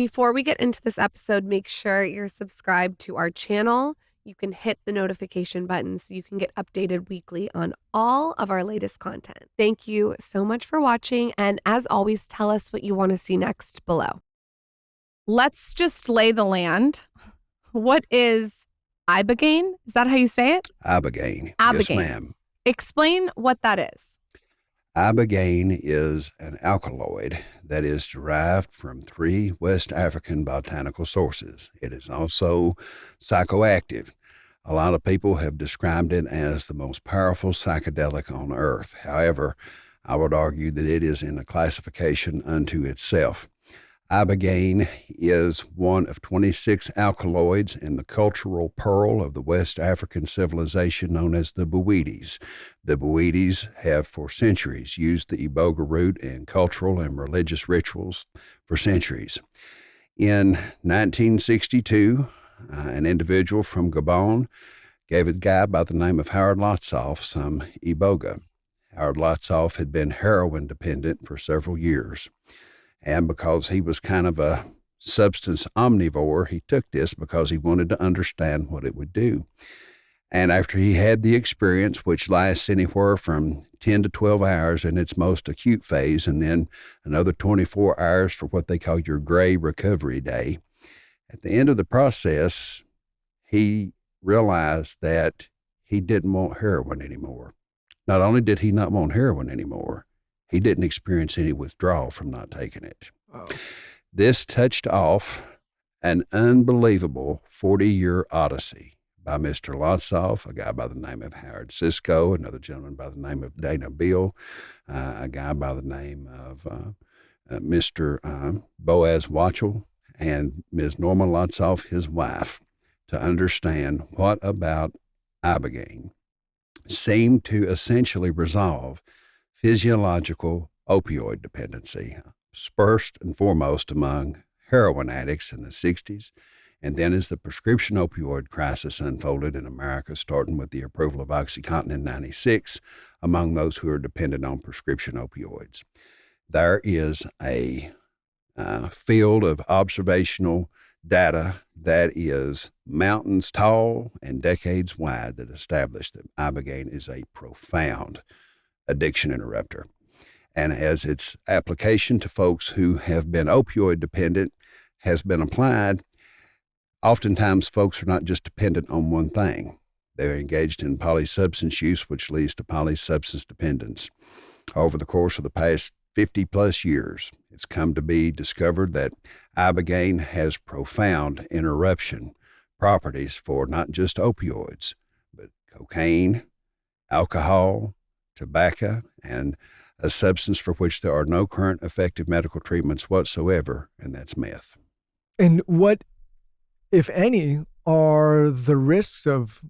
Before we get into this episode, make sure you're subscribed to our channel. You can hit the notification button so you can get updated weekly on all of our latest content. Thank you so much for watching. And as always, tell us what you want to see next below. Let's just lay the land. What is Ibogaine? Is that how you say it? Ibogaine. Ibogaine. Yes, ma'am. Explain what that is. Ibogaine is an alkaloid that is derived from 3 West African botanical sources. It is also psychoactive. A lot of people have described it as the most powerful psychedelic on earth. However, I would argue that it is in a classification unto itself. Ibogaine is one of 26 alkaloids in the cultural pearl of the West African civilization known as the Buwidis. The Buwidis have for centuries used the iboga root in cultural and religious rituals for centuries. In 1962, an individual from Gabon gave a guy by the name of Howard Lotsof some iboga. Howard Lotsof had been heroin dependent for several years. And because he was kind of a substance omnivore, he took this because he wanted to understand what it would do. And after he had the experience, which lasts anywhere from 10 to 12 hours in its most acute phase, and then another 24 hours for what they call your gray recovery day, at the end of the process, he realized that he didn't want heroin anymore. Not only did he not want heroin anymore, he didn't experience any withdrawal from not taking it. Oh. This touched off an unbelievable 40-year odyssey by Mr. Lotsof, a guy by the name of Howard Cisco, another gentleman by the name of Dana Bill, a guy by the name of Mr. Boaz Watchell, and Ms. Norma Lotsof, his wife, to understand what about Ibogaine seemed to essentially resolve physiological opioid dependency, first and foremost among heroin addicts in the 60s, and then as the prescription opioid crisis unfolded in America, starting with the approval of OxyContin in 96, among those who are dependent on prescription opioids. There is a field of observational data that is mountains tall and decades wide that established that Ibogaine is a profound addiction interrupter. And as its application to folks who have been opioid dependent has been applied, oftentimes folks are not just dependent on one thing. They're engaged in polysubstance use, which leads to polysubstance dependence. Over the course of the past 50 plus years, it's come to be discovered that Ibogaine has profound interruption properties for not just opioids, but cocaine, alcohol, tobacco, and a substance for which there are no current effective medical treatments whatsoever, and that's meth. And what, if any, are the risks of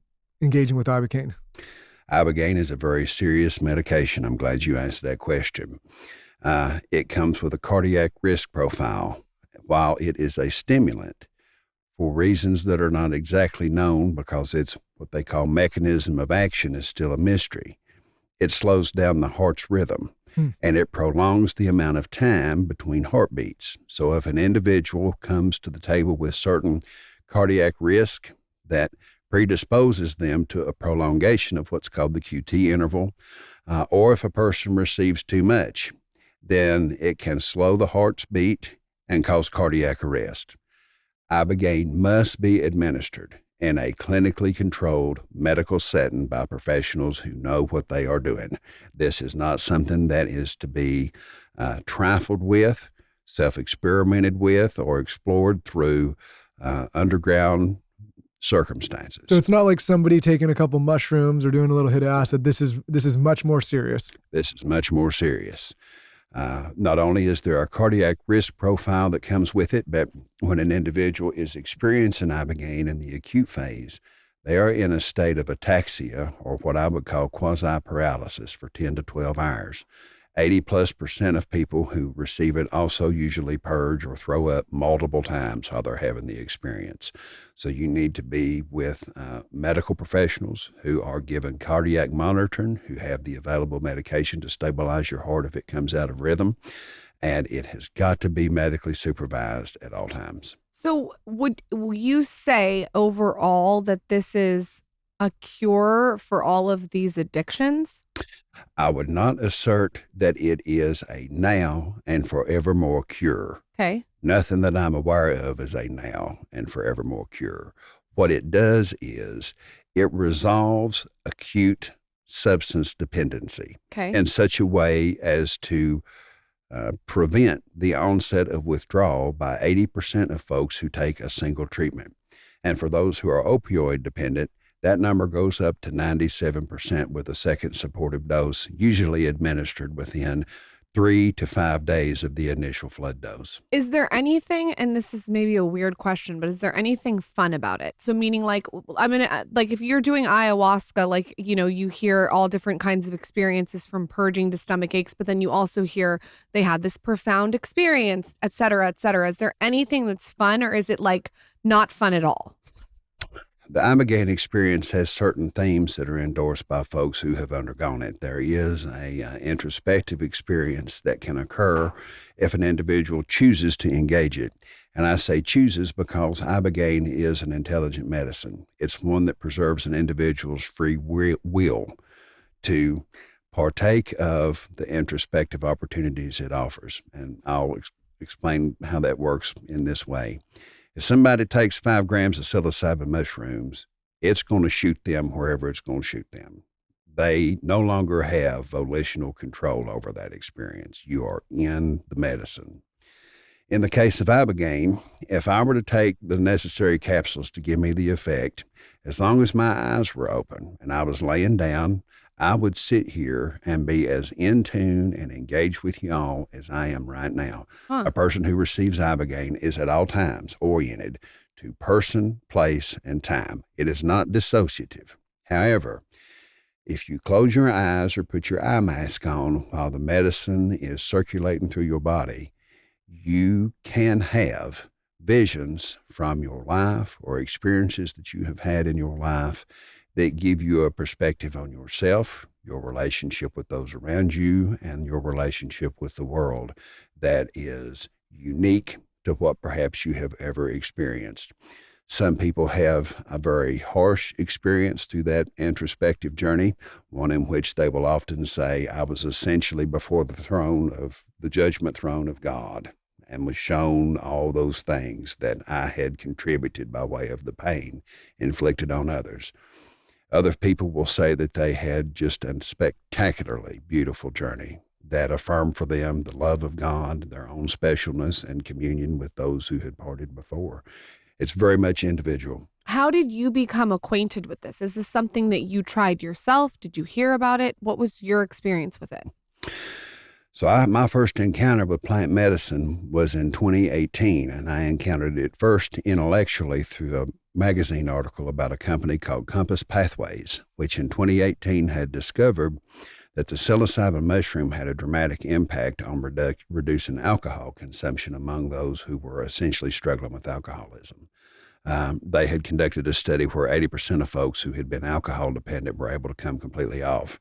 engaging with Ibogaine? Ibogaine is a very serious medication. I'm glad you asked that question. It comes with a cardiac risk profile. While it is a stimulant, for reasons that are not exactly known because it's what they call mechanism of action is still a mystery, it slows down the heart's rhythm, and it prolongs the amount of time between heartbeats. So if an individual comes to the table with certain cardiac risk that predisposes them to a prolongation of what's called the QT interval, or if a person receives too much, then it can slow the heart's beat and cause cardiac arrest. Ibogaine must be administered in a clinically controlled medical setting by professionals who know what they are doing. This is not something that is to be trifled with, self-experimented with, or explored through underground circumstances. So it's not like somebody taking a couple mushrooms or doing a little hit of acid. This is much more serious. This is much more serious. Not only is there a cardiac risk profile that comes with it, but when an individual is experiencing Ibogaine in the acute phase, they are in a state of ataxia, or what I would call quasi-paralysis, for 10 to 12 hours. 80+% of people who receive it also usually purge or throw up multiple times while they're having the experience. So you need to be with medical professionals who are given cardiac monitoring, who have the available medication to stabilize your heart if it comes out of rhythm. and it has got to be medically supervised at all times. So will you say overall that this is a cure for all of these addictions? I would not assert that it is a now and forevermore cure. Okay. Nothing that I'm aware of is a now and forevermore cure. What it does is it resolves acute substance dependency Okay. in such a way as to prevent the onset of withdrawal by 80% of folks who take a single treatment. And for those who are opioid dependent, that number goes up to 97% with a second supportive dose, usually administered within 3 to 5 days of the initial flood dose. Is there anything, and this is maybe a weird question, but is there anything fun about it? So meaning like, I'm gonna, like if you're doing ayahuasca, like, you hear all different kinds of experiences from purging to stomach aches, but then you also hear they had this profound experience, et cetera, et cetera. Is there anything that's fun, or is it like not fun at all? The Ibogaine experience has certain themes that are endorsed by folks who have undergone it. There is a introspective experience that can occur if an individual chooses to engage it. And I say chooses because Ibogaine is an intelligent medicine. It's one that preserves an individual's free will to partake of the introspective opportunities it offers. And I'll explain how that works in this way. If somebody takes 5 grams of psilocybin mushrooms, it's going to shoot them wherever it's going to shoot them. They no longer have volitional control over that experience. You are in the medicine. In the case of Ibogaine, if I were to take the necessary capsules to give me the effect, as long as my eyes were open and I was laying down, I would sit here and be as in tune and engaged with y'all as I am right now. Huh. A person who receives Ibogaine is at all times oriented to person, place, and time. It is not dissociative. However, if you close your eyes or put your eye mask on while the medicine is circulating through your body, you can have visions from your life or experiences that you have had in your life that give you a perspective on yourself, your relationship with those around you, and your relationship with the world that is unique to what perhaps you have ever experienced. Some people have a very harsh experience through that introspective journey, one in which they will often say, I was essentially before the judgment throne of God, and was shown all those things that I had contributed by way of the pain inflicted on others. Other people will say that they had just a spectacularly beautiful journey that affirmed for them the love of God, their own specialness, and communion with those who had parted before. It's very much individual. How did you become acquainted with this? Is this something that you tried yourself? Did you hear about it? What was your experience with it? So my first encounter with plant medicine was in 2018, and I encountered it first intellectually through a magazine article about a company called Compass Pathways, which in 2018 had discovered that the psilocybin mushroom had a dramatic impact on reducing alcohol consumption among those who were essentially struggling with alcoholism. They had conducted a study where 80% of folks who had been alcohol dependent were able to come completely off.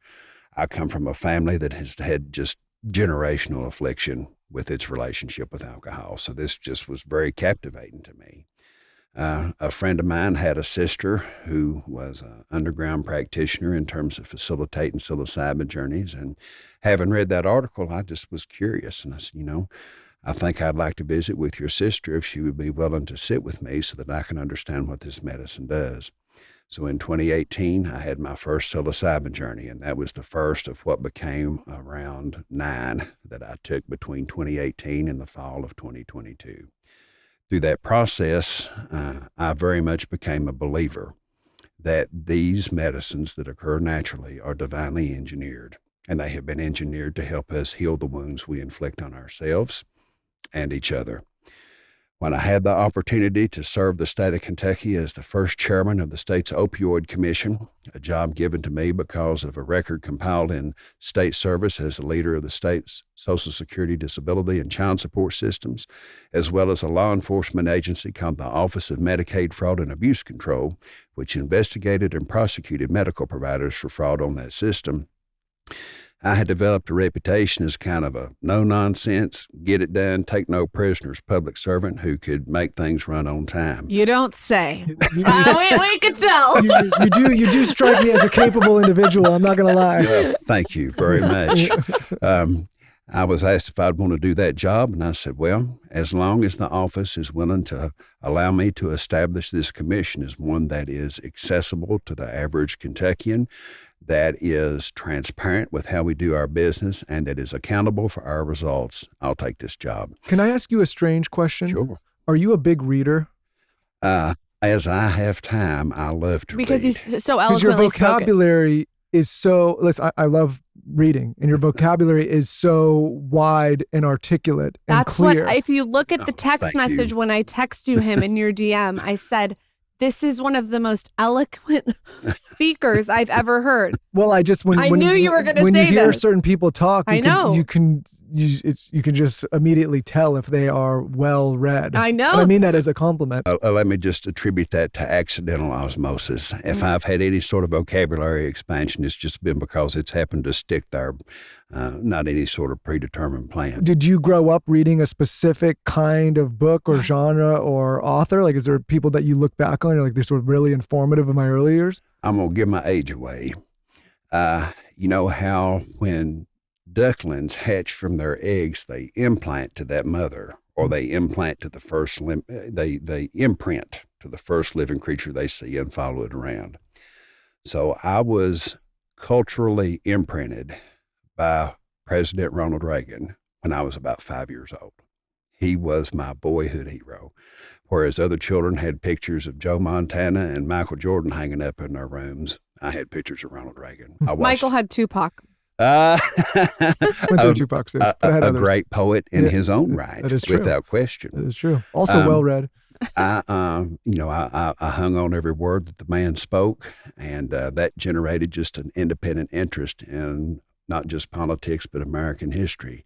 I come from a family that has had just generational affliction with its relationship with alcohol, so this just was very captivating to me. A friend of mine had a sister who was an underground practitioner in terms of facilitating psilocybin journeys. And having read that article, I just was curious. And I said, I think I'd like to visit with your sister if she would be willing to sit with me so that I can understand what this medicine does. So in 2018, I had my first psilocybin journey, and that was the first of what became around 9 that I took between 2018 and the fall of 2022. Through that process, I very much became a believer that these medicines that occur naturally are divinely engineered, and they have been engineered to help us heal the wounds we inflict on ourselves and each other. When I had the opportunity to serve the state of Kentucky as the first chairman of the state's Opioid Commission, a job given to me because of a record compiled in state service as the leader of the state's Social Security, Disability, and Child Support systems, as well as a law enforcement agency called the Office of Medicaid Fraud and Abuse Control, which investigated and prosecuted medical providers for fraud on that system, I had developed a reputation as kind of a no-nonsense, get it done, take no prisoners public servant who could make things run on time. You don't say. You, We could tell. you do strike me as a capable individual. I'm not going to lie. Well, thank you very much. I was asked if I'd want to do that job, and I said, well, as long as the office is willing to allow me to establish this commission as one that is accessible to the average Kentuckian, that is transparent with how we do our business, and that is accountable for our results, I'll take this job. Can I ask you a strange question? Sure. Are you a big reader? As I have time, I love to Because read. he's so Because your eloquently spoken. vocabulary is so, listen, I love reading, and your vocabulary is so wide and articulate and That's clear. what, if you look at the Oh, text thank message you. when I text you him in your DM, I said, this is one of the most eloquent speakers I've ever heard. Well, I I knew you were gonna when say you hear this. certain people talk, I know. you can just immediately tell if they are well read. I know. And I mean that as a compliment. Let me just attribute that to accidental osmosis. If I've had any sort of vocabulary expansion, it's just been because it's happened to stick there, not any sort of predetermined plan. Did you grow up reading a specific kind of book or genre or author? Like, is there people that you look back on and you're like, this was really informative in my early years? I'm going to give my age away. You know how when ducklings hatch from their eggs, they implant to that mother, or they implant to the first, they imprint to the first living creature they see and follow it around. So I was culturally imprinted by President Ronald Reagan when I was about 5 years old. He was my boyhood hero. Whereas other children had pictures of Joe Montana and Michael Jordan hanging up in their rooms, I had pictures of Ronald Reagan. Michael had Tupac. Went through Tupac's. A great poet in Yeah, his own right, that is true. without question. That is true. Also well read. I hung on every word that the man spoke, and that generated just an independent interest in not just politics, but American history.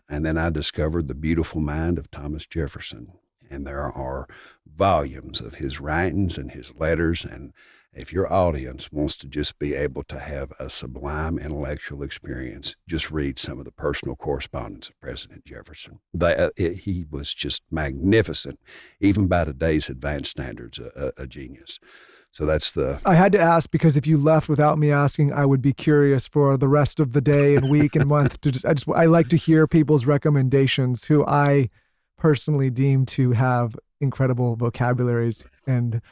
And then I discovered the beautiful mind of Thomas Jefferson. And there are volumes of his writings and his letters. And if your audience wants to just be able to have a sublime intellectual experience, just read some of the personal correspondence of President Jefferson. He was just magnificent, even by today's advanced standards, a genius. So that's I had to ask because if you left without me asking, I would be curious for the rest of the day and week and month. I like to hear people's recommendations who I personally deem to have incredible vocabularies and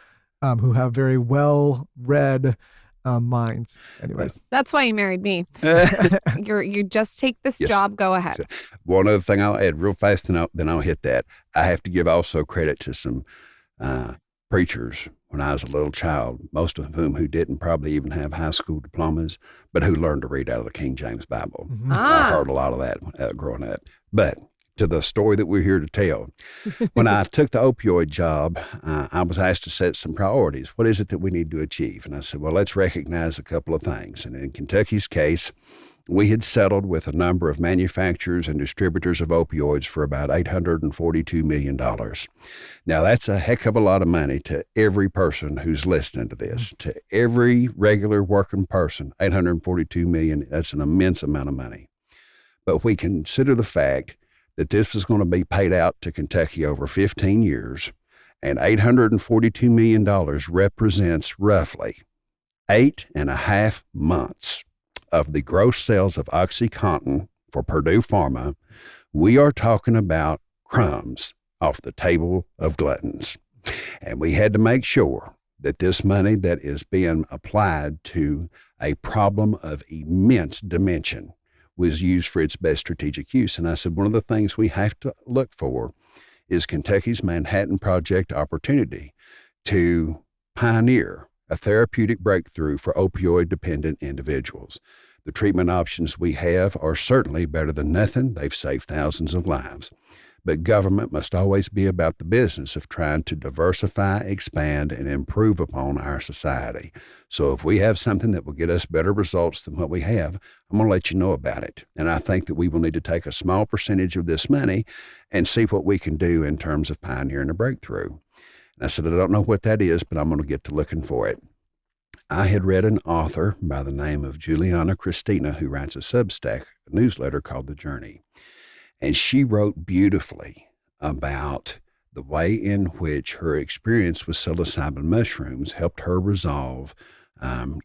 who have very well-read minds. Anyways. That's why you married me. You just take this Yes. job, go ahead. One other thing I'll add real fast, then I'll hit that. I have to give also credit to some preachers when I was a little child, most of whom who didn't probably even have high school diplomas, but who learned to read out of the King James Bible. Mhm. I heard a lot of that growing up. But to the story that we're here to tell, when I took the opioid job, I was asked to set some priorities. What is it that we need to achieve? And I said, well, let's recognize a couple of things. And in Kentucky's case, we had settled with a number of manufacturers and distributors of opioids for about $842 million. Now, that's a heck of a lot of money to every person who's listening to this. To every regular working person, $842 million, that's an immense amount of money. But we consider the fact that this was going to be paid out to Kentucky over 15 years, and $842 million represents roughly 8.5 months of the gross sales of OxyContin for Purdue Pharma. We are talking about crumbs off the table of gluttons. And we had to make sure that this money that is being applied to a problem of immense dimension was used for its best strategic use. And I said, one of the things we have to look for is Kentucky's Manhattan Project opportunity to pioneer a therapeutic breakthrough for opioid-dependent individuals. The treatment options we have are certainly better than nothing. They've saved thousands of lives. But government must always be about the business of trying to diversify, expand, and improve upon our society. So if we have something that will get us better results than what we have, I'm going to let you know about it. And I think that we will need to take a small percentage of this money and see what we can do in terms of pioneering a breakthrough. And I said, I don't know what that is, but I'm going to get to looking for it. I had read an author by the name of Juliana Christina who writes a Substack newsletter called The Journey. And she wrote beautifully about the way in which her experience with psilocybin mushrooms helped her resolve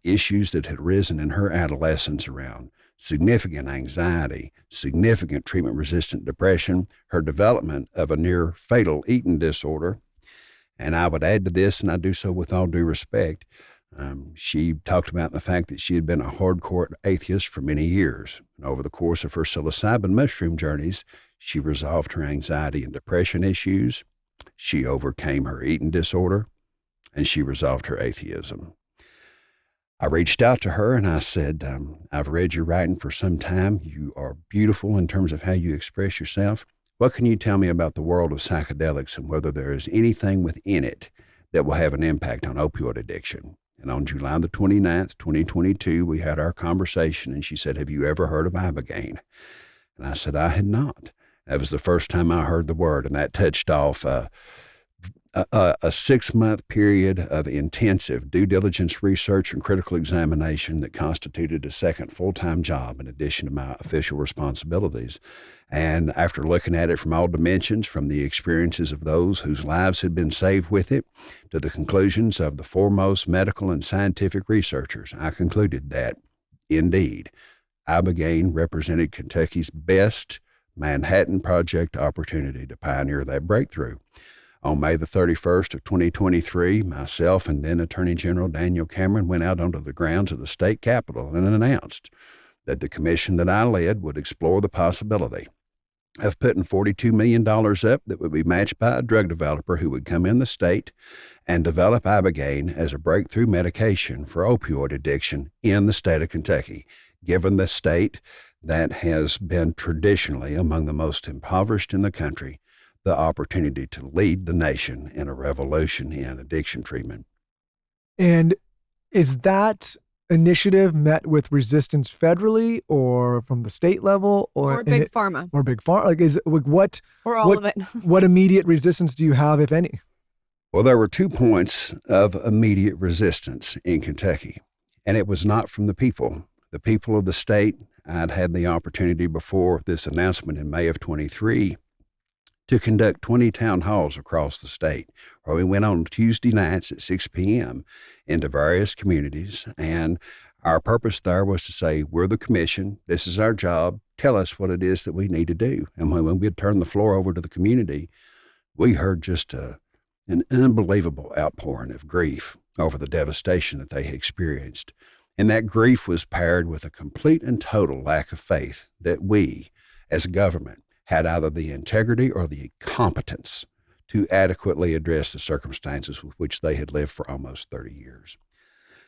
issues that had arisen in her adolescence around significant anxiety, significant treatment-resistant depression, her development of a near-fatal eating disorder. And I would add to this, and I do so with all due respect, she talked about the fact that she had been a hardcore atheist for many years. And over the course of her psilocybin mushroom journeys, she resolved her anxiety and depression issues. She overcame her eating disorder, and she resolved her atheism. I reached out to her and I said, I've read your writing for some time. You are beautiful in terms of how you express yourself. What can you tell me about the world of psychedelics and whether there is anything within it that will have an impact on opioid addiction? And on July the 29th, 2022, we had our conversation and she said, have you ever heard of Ibogaine? And I said, I had not. That was the first time I heard the word, and that touched off a 6-month period of intensive due diligence research and critical examination that constituted a second full-time job in addition to my official responsibilities. And after looking at it from all dimensions, from the experiences of those whose lives had been saved with it to the conclusions of the foremost medical and scientific researchers, I concluded that, indeed, Ibogaine represented Kentucky's best Manhattan Project opportunity to pioneer that breakthrough. On May the 31st of 2023, myself and then Attorney General Daniel Cameron went out onto the grounds of the state capitol and announced that the commission that I led would explore the possibility of putting $42 million up that would be matched by a drug developer who would come in the state and develop Ibogaine as a breakthrough medication for opioid addiction in the state of Kentucky, given the state that has been traditionally among the most impoverished in the country, the opportunity to lead the nation in a revolution in addiction treatment. And is that initiative met with resistance federally or from the state level or big pharma? Or big pharma? What? Or all of it. What immediate resistance do you have, if any? Well, there were 2 points of immediate resistance in Kentucky, and it was not from the people. The people of the state, I'd had the opportunity before this announcement in May of 23 to conduct 20 town halls across the state, where we went on Tuesday nights at 6 p.m. into various communities. And our purpose there was to say, we're the commission. This is our job. Tell us what it is that we need to do. And when we'd turn the floor over to the community, we heard just an unbelievable outpouring of grief over the devastation that they had experienced. And that grief was paired with a complete and total lack of faith that we, as a government, had either the integrity or the competence to adequately address the circumstances with which they had lived for almost 30 years.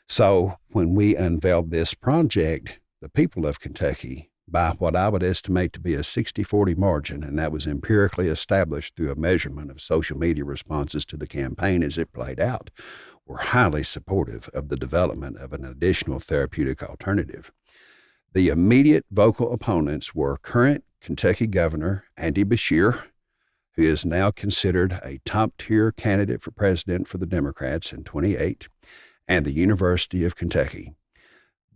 So when we unveiled this project, the people of Kentucky, by what I would estimate to be a 60-40 margin, and that was empirically established through a measurement of social media responses to the campaign as it played out, were highly supportive of the development of an additional therapeutic alternative. The immediate vocal opponents were current Kentucky Governor Andy Beshear, who is now considered a top-tier candidate for president for the Democrats in 28, and the University of Kentucky.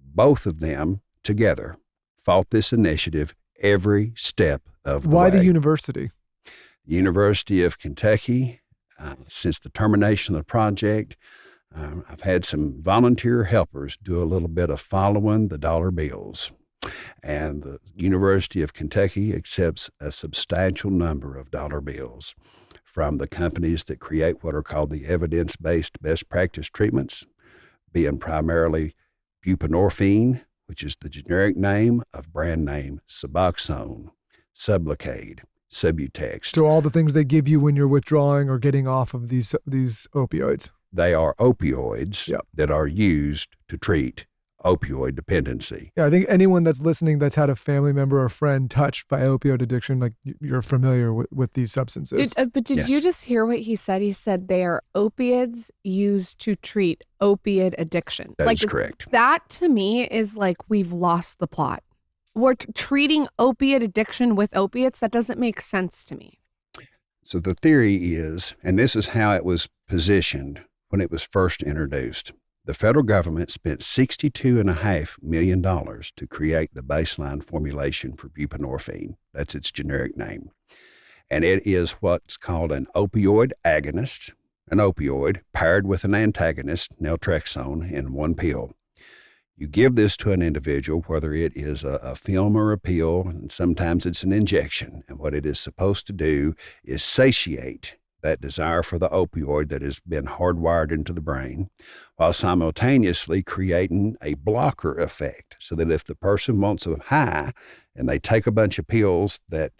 Both of them together fought this initiative every step of the way. Why the university? The University of Kentucky, since the termination of the project, I've had some volunteer helpers do a little bit of following the dollar bills. And the University of Kentucky accepts a substantial number of dollar bills from the companies that create what are called the evidence-based best practice treatments, being primarily buprenorphine, which is the generic name of brand name Suboxone, Sublocade, Subutex. So all the things they give you when you're withdrawing or getting off of these opioids. They are opioids Yep. that are used to treat opioid dependency. Yeah, I think anyone that's listening that's had a family member or friend touched by opioid addiction, like you're familiar with these substances. But Yes. you just hear what he said? He said they are opiates used to treat opiate addiction. That is correct. That to me is like we've lost the plot. We're treating opiate addiction with opiates. That doesn't make sense to me. So the theory is, and this is how it was positioned when it was first introduced, The federal government spent $62.5 million to create the baseline formulation for buprenorphine. That's its generic name. And it is what's called an opioid agonist, an opioid paired with an antagonist, naltrexone, in one pill. You give this to an individual, whether it is a film or a pill, and sometimes it's an injection. And what it is supposed to do is satiate that desire for the opioid that has been hardwired into the brain, while simultaneously creating a blocker effect, so that if the person wants a high and they take a bunch of pills that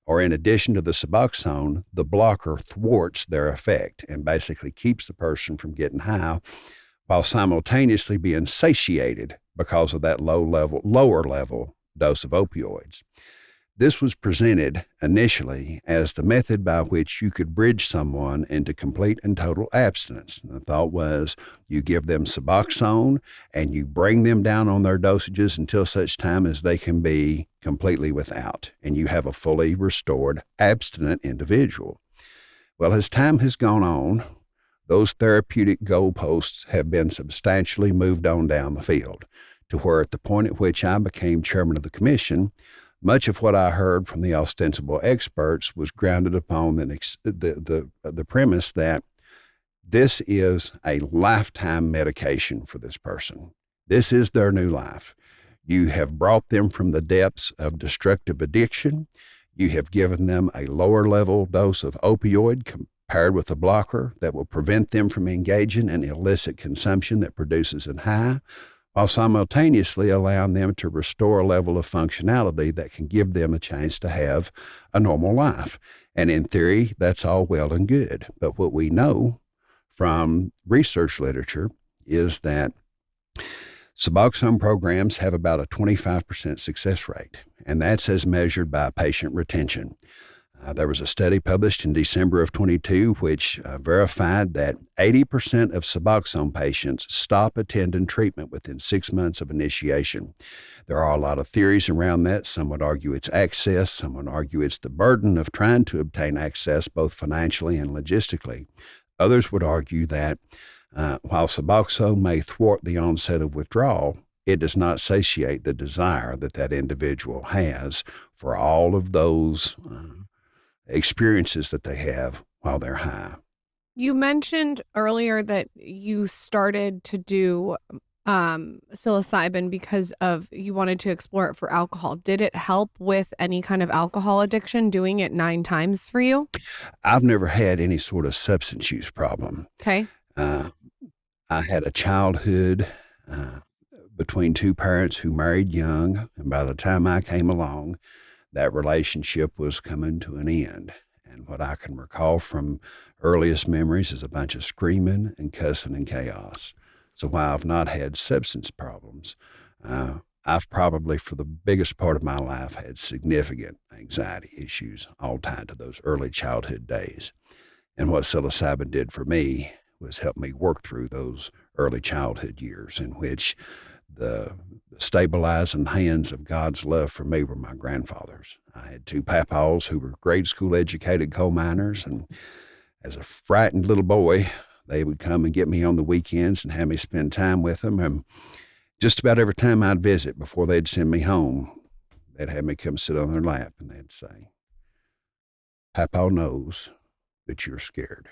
are in addition to the Suboxone, the blocker thwarts their effect and basically keeps the person from getting high, while simultaneously being satiated because of that lower level dose of opioids. This was presented initially as the method by which you could bridge someone into complete and total abstinence. And the thought was you give them Suboxone and you bring them down on their dosages until such time as they can be completely without, and you have a fully restored abstinent individual. Well, as time has gone on, those therapeutic goalposts have been substantially moved on down the field to where at the point at which I became chairman of the commission, much of what I heard from the ostensible experts was grounded upon the premise that this is a lifetime medication for this person. This is their new life. You have brought them from the depths of destructive addiction. You have given them a lower level dose of opioid paired with a blocker that will prevent them from engaging in illicit consumption that produces a high, while simultaneously allowing them to restore a level of functionality that can give them a chance to have a normal life. And in theory, that's all well and good. But what we know from research literature is that Suboxone programs have about a 25% success rate, and that's as measured by patient retention. There was a study published in December of 22 which verified that 80% of Suboxone patients stop attending treatment within 6 months of initiation. There are a lot of theories around that. Some would argue it's access. Some would argue it's the burden of trying to obtain access both financially and logistically. Others would argue that while Suboxone may thwart the onset of withdrawal, it does not satiate the desire that that individual has for all of those experiences that they have while they're high. You mentioned earlier that you started to do psilocybin because of you wanted to explore it for alcohol. Did it help with any kind of alcohol addiction, doing it 9 times for you? I've never had any sort of substance use problem. Okay. I had a childhood between 2 parents who married young, and by the time I came along, that relationship was coming to an end. And what I can recall from earliest memories is a bunch of screaming and cussing and chaos. So while I've not had substance problems, I've probably for the biggest part of my life had significant anxiety issues, all tied to those early childhood days. And what psilocybin did for me was help me work through those early childhood years in which the stabilizing hands of God's love for me were my grandfathers. I had 2 papaws who were grade school educated coal miners, and as a frightened little boy, they would come and get me on the weekends and have me spend time with them. And just about every time I'd visit, before they'd send me home, they'd have me come sit on their lap and they'd say, "Papa knows that you're scared.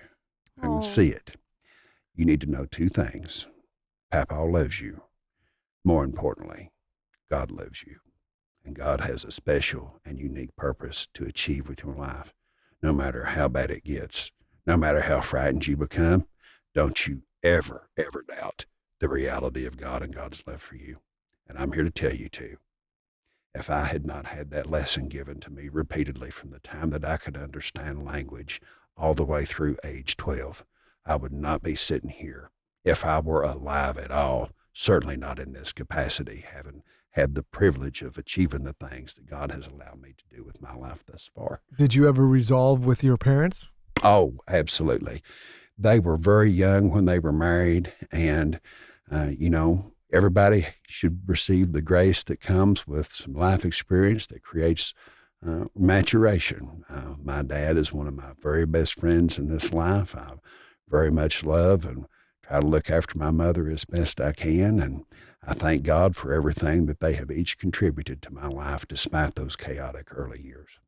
I can see it. You need to know 2 things. Papa loves you. More importantly, God loves you, and God has a special and unique purpose to achieve with your life. No matter how bad it gets, no matter how frightened you become, don't you ever, ever doubt the reality of God and God's love for you." And I'm here to tell you too, if I had not had that lesson given to me repeatedly from the time that I could understand language all the way through age 12, I would not be sitting here if I were alive at all. Certainly not in this capacity, having had the privilege of achieving the things that God has allowed me to do with my life thus far. Did you ever resolve with your parents? Oh, absolutely. They were very young when they were married, and, everybody should receive the grace that comes with some life experience that creates maturation. My dad is one of my very best friends in this life. I very much love and try to look after my mother as best I can, and I thank God for everything that they have each contributed to my life despite those chaotic early years.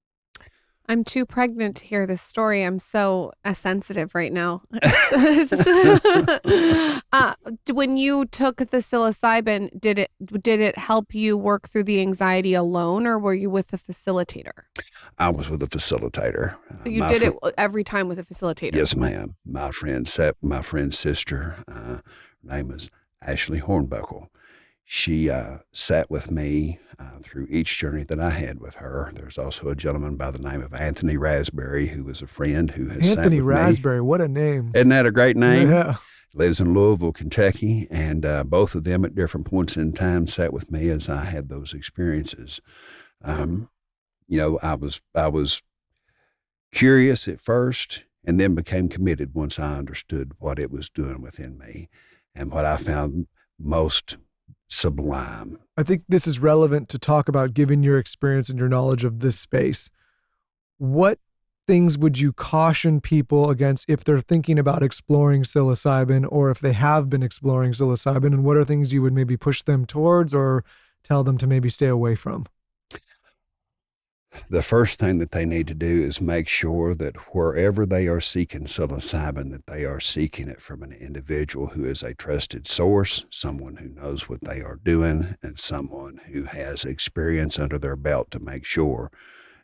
I'm too pregnant to hear this story. I'm so sensitive right now. When you took the psilocybin, did it help you work through the anxiety alone, or were you with a facilitator? I was with a facilitator. So you did it every time with a facilitator? Yes, ma'am. My friend's sister, her name is Ashley Hornbuckle. She sat with me through each journey that I had with her. There's also a gentleman by the name of Anthony Raspberry, who was a friend who has sat with Raspberry, me. What a name. Isn't that a great name? Yeah. Lives in Louisville, Kentucky, and both of them at different points in time sat with me as I had those experiences. I was curious at first and then became committed once I understood what it was doing within me and what I found most sublime. I think this is relevant to talk about, given your experience and your knowledge of this space. What things would you caution people against if they're thinking about exploring psilocybin, or if they have been exploring psilocybin, and what are things you would maybe push them towards or tell them to maybe stay away from? The first thing that they need to do is make sure that wherever they are seeking psilocybin, that they are seeking it from an individual who is a trusted source, someone who knows what they are doing, and someone who has experience under their belt to make sure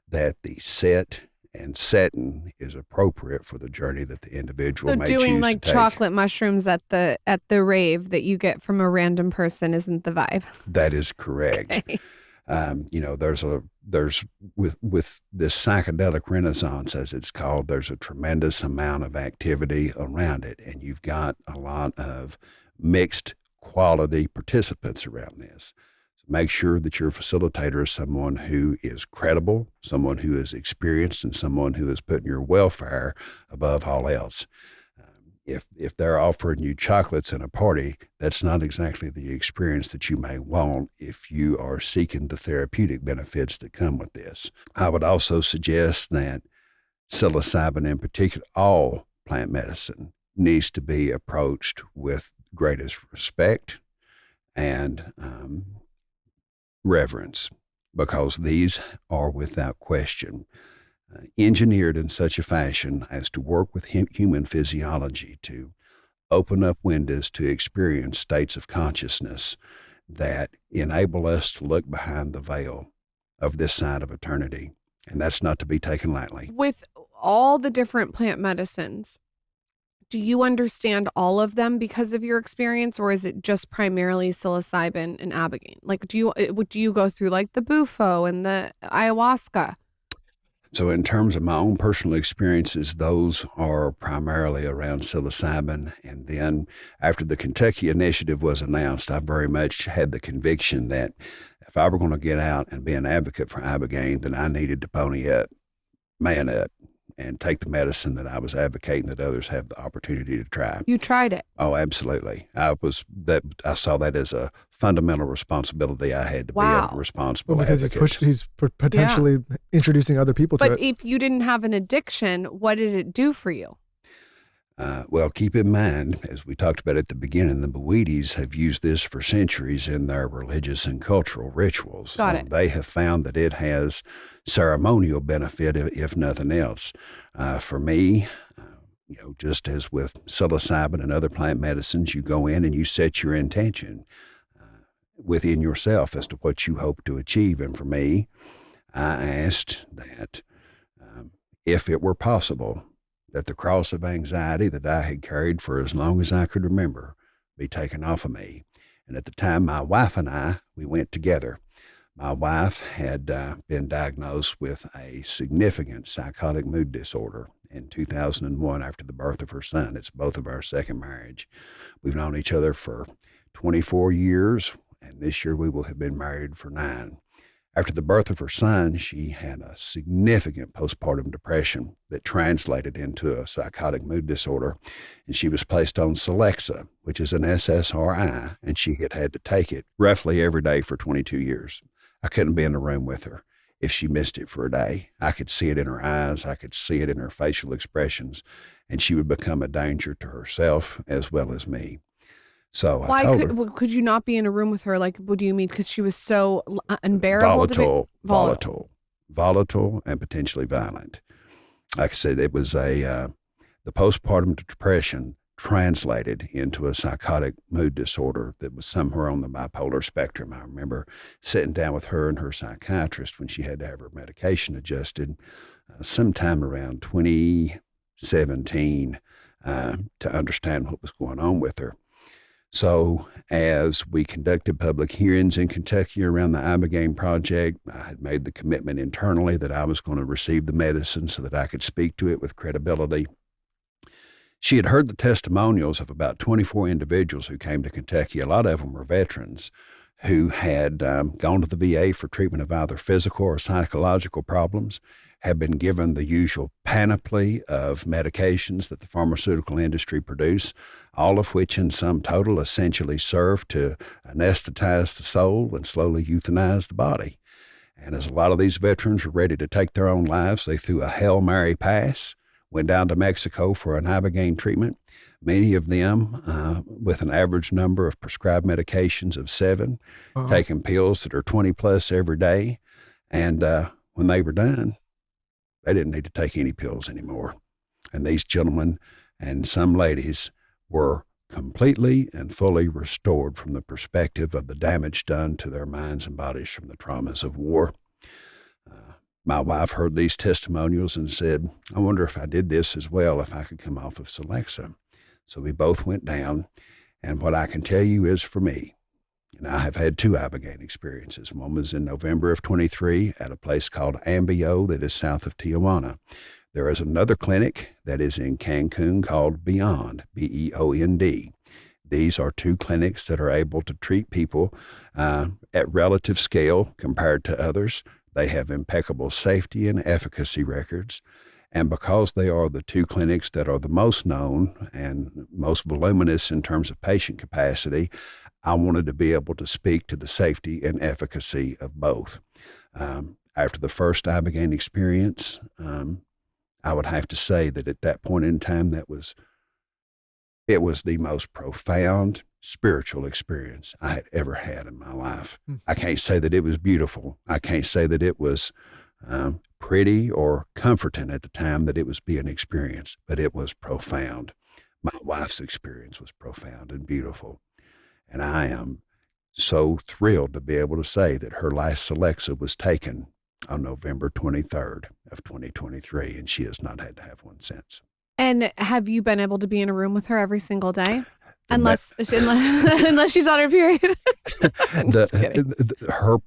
that the set and setting is appropriate for the journey that the individual may choose to take. So doing like chocolate mushrooms at the rave that you get from a random person isn't the vibe. That is correct. Okay. There's with this psychedelic renaissance, as it's called, there's a tremendous amount of activity around it, and you've got a lot of mixed quality participants around this. So make sure that your facilitator is someone who is credible, someone who is experienced, and someone who is putting your welfare above all else. If they're offering you chocolates in a party, that's not exactly the experience that you may want if you are seeking the therapeutic benefits that come with this. I would also suggest that psilocybin, in particular, all plant medicine, needs to be approached with greatest respect and reverence, because these are without question engineered in such a fashion as to work with human physiology to open up windows to experience states of consciousness that enable us to look behind the veil of this side of eternity. And that's not to be taken lightly. With all the different plant medicines, do you understand all of them because of your experience, or is it just primarily psilocybin and ibogaine? Like, do you go through like the bufo and the ayahuasca? So in terms of my own personal experiences, those are primarily around psilocybin. And then after the Kentucky initiative was announced, I very much had the conviction that if I were going to get out and be an advocate for ibogaine, then I needed to pony up, man up, and take the medicine that I was advocating that others have the opportunity to try. You tried it. Oh, absolutely. I saw that as a fundamental responsibility I had to be a responsible because advocate. He's potentially introducing other people to it. But if you didn't have an addiction, what did it do for you? Well, keep in mind, as we talked about at the beginning, the Bowetes have used this for centuries in their religious and cultural rituals. Got it. They have found that it has ceremonial benefit, if nothing else. For me, just as with psilocybin and other plant medicines, you go in and you set your intention within yourself as to what you hope to achieve. And for me, I asked that if it were possible, that the cross of anxiety that I had carried for as long as I could remember be taken off of me. And at the time, my wife and we went together. My wife had been diagnosed with a significant psychotic mood disorder in 2001 after the birth of her son. It's both of our second marriage. We've known each other for 24 years, and this year we will have been married for 9. After the birth of her son, she had a significant postpartum depression that translated into a psychotic mood disorder, and she was placed on Celexa, which is an SSRI, and she had to take it roughly every day for 22 years. I couldn't be in the room with her if she missed it for a day. I could see it in her eyes. I could see it in her facial expressions. and she would become a danger to herself as well as me. So I Why told her, could you not be in a room with her? Like, what do you mean? Because she was so unbearable to be volatile, and potentially violent. Like I said, it was the postpartum depression translated into a psychotic mood disorder that was somewhere on the bipolar spectrum. I remember sitting down with her and her psychiatrist when she had to have her medication adjusted sometime around 2017 to understand what was going on with her. So as we conducted public hearings in Kentucky around the Ibogaine project, I had made the commitment internally that I was going to receive the medicine so that I could speak to it with credibility. She had heard the testimonials of about 24 individuals who came to Kentucky. A lot of them were veterans who had gone to the VA for treatment of either physical or psychological problems, had been given the usual panoply of medications that the pharmaceutical industry produce, all of which in sum total essentially serve to anesthetize the soul and slowly euthanize the body. And as a lot of these veterans were ready to take their own lives, they threw a Hail Mary pass, went down to Mexico for an Ibogaine treatment, many of them with an average number of prescribed medications of 7, taking pills that are 20 plus every day. And when they were done, they didn't need to take any pills anymore. And these gentlemen and some ladies were completely and fully restored from the perspective of the damage done to their minds and bodies from the traumas of war. My wife heard these testimonials and said, I wonder if I did this as well, if I could come off of Celexa. So we both went down. And what I can tell you is for me, and I have had 2 Ibogaine experiences. One was in November of 23 at a place called Ambio that is south of Tijuana. There is another clinic that is in Cancun called Beyond, BEOND. These are 2 clinics that are able to treat people at relative scale compared to others. They have impeccable safety and efficacy records. And because they are the 2 clinics that are the most known and most voluminous in terms of patient capacity, I wanted to be able to speak to the safety and efficacy of both. After the first Ibogaine experience, I would have to say that at that point in time, it was the most profound spiritual experience I had ever had in my life. I can't say that it was beautiful. I can't say that it was pretty or comforting at the time that it was being experienced, but it was profound. My wife's experience was profound and beautiful. And I am so thrilled to be able to say that her last Celexa was taken on November 23rd of 2023, and she has not had to have one since. And have you been able to be in a room with her every single day? Unless she's on her period. I'm just kidding. Her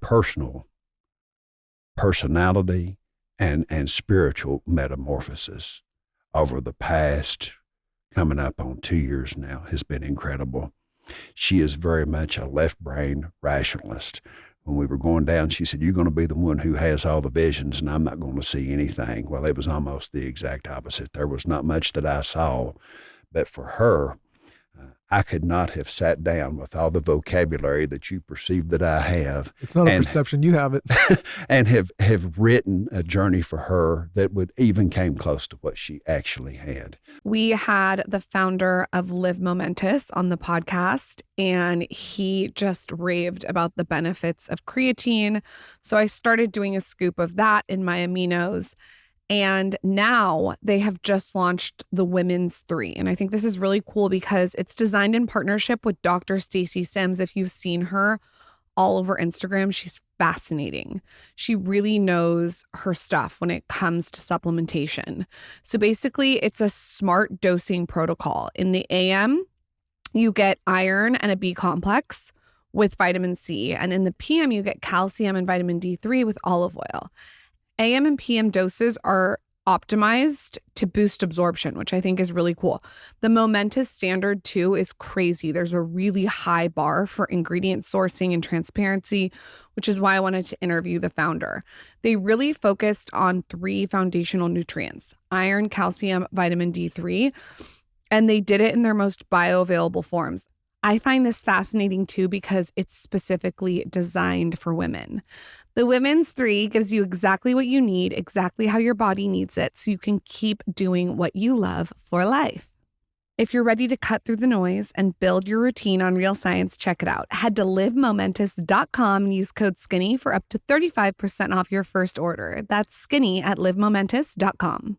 personality and spiritual metamorphosis over the past, coming up on 2 years now, has been incredible. She is very much a left brain rationalist. When we were going down, she said, you're going to be the one who has all the visions and I'm not going to see anything. Well, it was almost the exact opposite. There was not much that I saw, but for her, I could not have sat down with all the vocabulary that you perceive that I have. It's not a perception, you have it. And have written a journey for her that would even came close to what she actually had. We had the founder of Live Momentous on the podcast, and he just raved about the benefits of creatine. So I started doing a scoop of that in my aminos. And now they have just launched the Women's 3. And I think this is really cool because it's designed in partnership with Dr. Stacy Sims. If you've seen her all over Instagram, she's fascinating. She really knows her stuff when it comes to supplementation. So basically, it's a smart dosing protocol. In the AM, you get iron and a B complex with vitamin C. And in the PM, you get calcium and vitamin D3 with olive oil. AM and PM doses are optimized to boost absorption, which I think is really cool. The Momentous standard too is crazy. There's a really high bar for ingredient sourcing and transparency, which is why I wanted to interview the founder. They really focused on 3 foundational nutrients: iron, calcium, vitamin D3, and they did it in their most bioavailable forms. I find this fascinating too because it's specifically designed for women. The Women's 3 gives you exactly what you need, exactly how your body needs it, so you can keep doing what you love for life. If you're ready to cut through the noise and build your routine on real science, check it out. Head to livemomentous.com and use code SKINNY for up to 35% off your first order. That's skinny at livemomentous.com.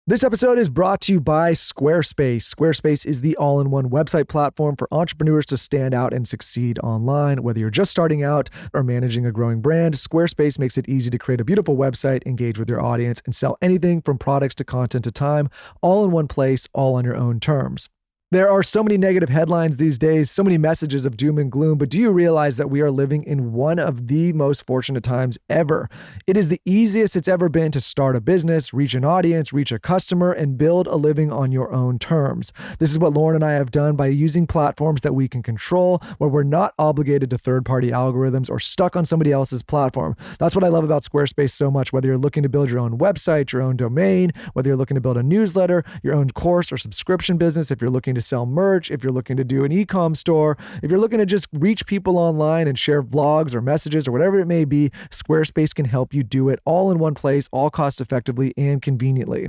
This episode is brought to you by Squarespace. Squarespace is the all-in-one website platform for entrepreneurs to stand out and succeed online. Whether you're just starting out or managing a growing brand, Squarespace makes it easy to create a beautiful website, engage with your audience, and sell anything from products to content to time, all in one place, all on your own terms. There are so many negative headlines these days, so many messages of doom and gloom, but do you realize that we are living in one of the most fortunate times ever? It is the easiest it's ever been to start a business, reach an audience, reach a customer, and build a living on your own terms. This is what Lauren and I have done by using platforms that we can control, where we're not obligated to third-party algorithms or stuck on somebody else's platform. That's what I love about Squarespace so much, whether you're looking to build your own website, your own domain, whether you're looking to build a newsletter, your own course or subscription business, if you're looking to sell merch, if you're looking to do an e-com store, if you're looking to just reach people online and share vlogs or messages or whatever it may be, Squarespace can help you do it all in one place, all cost effectively and conveniently.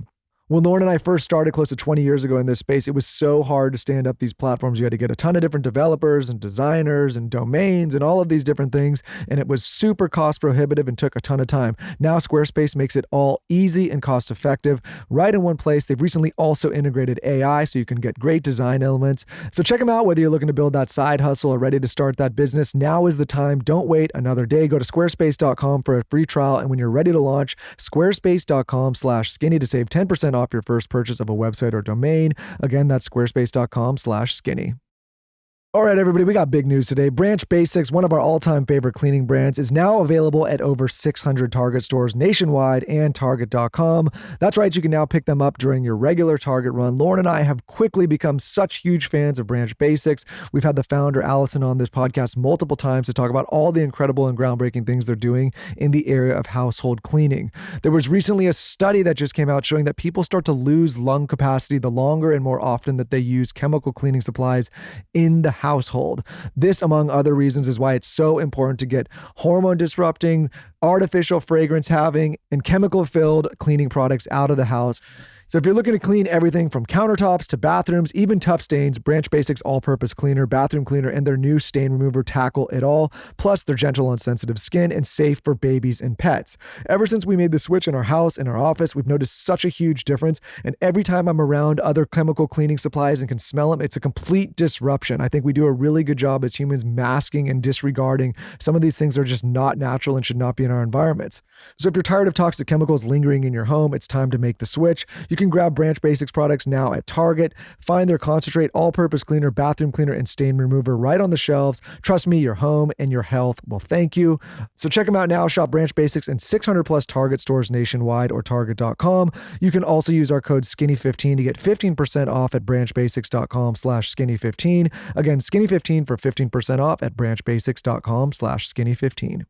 When Lauren and I first started close to 20 years ago in this space, it was so hard to stand up these platforms. You had to get a ton of different developers and designers and domains and all of these different things, and it was super cost prohibitive and took a ton of time. Now Squarespace makes it all easy and cost effective right in one place. They've recently also integrated AI so you can get great design elements. So check them out whether you're looking to build that side hustle or ready to start that business. Now is the time. Don't wait another day. Go to squarespace.com for a free trial, and when you're ready to launch, squarespace.com/skinny to save 10% off your first purchase of a website or domain. Again, that's squarespace.com/skinny. All right, everybody, we got big news today. Branch Basics, one of our all-time favorite cleaning brands, is now available at over 600 Target stores nationwide and Target.com. That's right, you can now pick them up during your regular Target run. Lauren and I have quickly become such huge fans of Branch Basics. We've had the founder, Allison, on this podcast multiple times to talk about all the incredible and groundbreaking things they're doing in the area of household cleaning. There was recently a study that just came out showing that people start to lose lung capacity the longer and more often that they use chemical cleaning supplies in the household. This, among other reasons, is why it's so important to get hormone disrupting, artificial fragrance having, and chemical filled cleaning products out of the house. So if you're looking to clean everything from countertops to bathrooms, even tough stains, Branch Basics all-purpose cleaner, bathroom cleaner, and their new stain remover tackle it all. Plus, they're gentle on sensitive skin and safe for babies and pets. Ever since we made the switch in our house and our office, we've noticed such a huge difference. And every time I'm around other chemical cleaning supplies and can smell them, it's a complete disruption. I think we do a really good job as humans masking and disregarding some of these things that are just not natural and should not be in our environments. So if you're tired of toxic chemicals lingering in your home, it's time to make the switch. You can grab Branch Basics products now at Target. Find their concentrate, all-purpose cleaner, bathroom cleaner, and stain remover right on the shelves. Trust me, your home and your health will thank you. So check them out now. Shop Branch Basics in 600 plus Target stores nationwide or Target.com. You can also use our code SKINNY15 to get 15% off at branchbasics.com/skinny15. Again, skinny15 for 15% off at branchbasics.com/skinny15.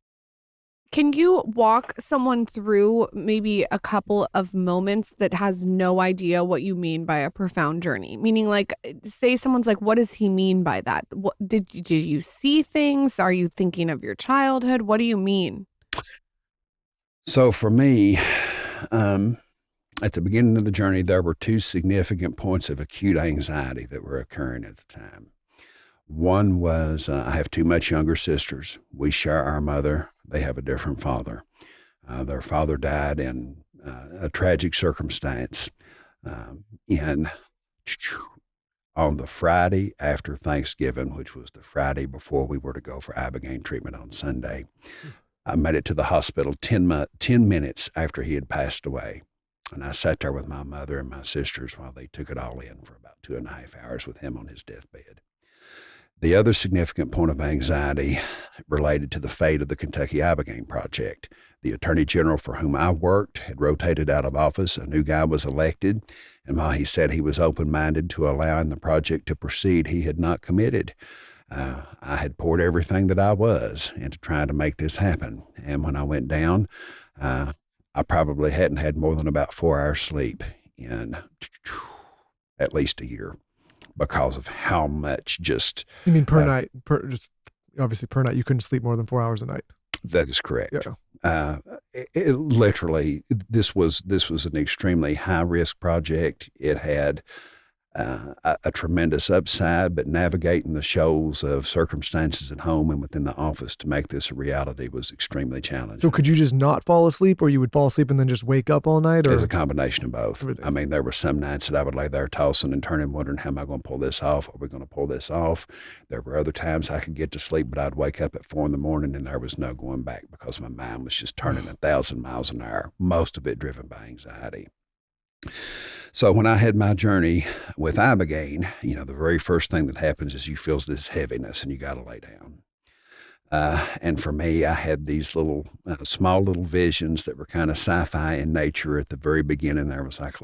Can you walk someone through maybe a couple of moments that has no idea what you mean by a profound journey? Meaning, like, say someone's like, what does he mean by that? What, did you see things? Are you thinking of your childhood? What do you mean? So for me, at the beginning of the journey, there were two significant points of acute anxiety that were occurring at the time. One was I have two much younger sisters. We share our mother. They have a different father. Their father died in a tragic circumstance. And on the Friday after Thanksgiving, which was the Friday before we were to go for Ibogaine treatment on Sunday, I made it to the hospital 10 minutes after he had passed away. And I sat there with my mother and my sisters while they took it all in for about 2.5 hours with him on his deathbed. The other significant point of anxiety related to the fate of the Kentucky Ibogaine Project. The Attorney General for whom I worked had rotated out of office. A new guy was elected, and while he said he was open-minded to allowing the project to proceed, he had not committed. I had poured everything that I was into trying to make this happen, and when I went down, I probably hadn't had more than about 4 hours sleep in at least a year, because of how much just... You mean per night? Obviously per night, you couldn't sleep more than 4 hours a night. That is correct. Yeah. Literally, this was an extremely high risk project. It had a tremendous upside, but navigating the shoals of circumstances at home and within the office to make this a reality was extremely challenging. So could you just not fall asleep, or you would fall asleep and then just wake up all night? Or As a combination of both. Everything. I mean, there were some nights that I would lay there tossing and turning, wondering, how am I going to pull this off? Are we going to pull this off? There were other times I could get to sleep, but I'd wake up at 4 a.m. and there was no going back because my mind was just turning 1,000 miles an hour, most of it driven by anxiety. So when I had my journey with Ibogaine, the very first thing that happens is you feel this heaviness and you got to lay down. And for me, I had these little, small little visions that were kind of sci-fi in nature. At the very beginning, there was like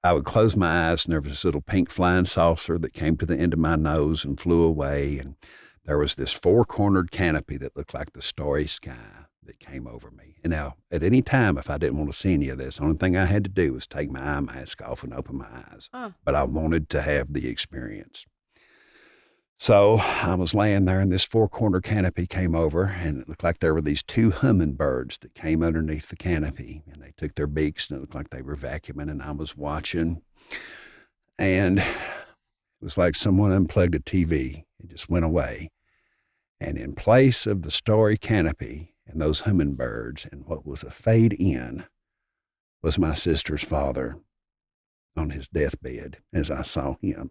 I would close my eyes and there was this little pink flying saucer that came to the end of my nose and flew away. And there was this 4-cornered canopy that looked like the starry sky that came over me. And now, at any time, if I didn't want to see any of this, the only thing I had to do was take my eye mask off and open my eyes. But I wanted to have the experience. So I was laying there, and this 4-cornered canopy came over, and it looked like there were these 2 hummingbirds that came underneath the canopy, and they took their beaks, and it looked like they were vacuuming, and I was watching. And it was like someone unplugged a TV. It just went away. And in place of the starry canopy and those hummingbirds, and what was a fade in, was my sister's father on his deathbed as I saw him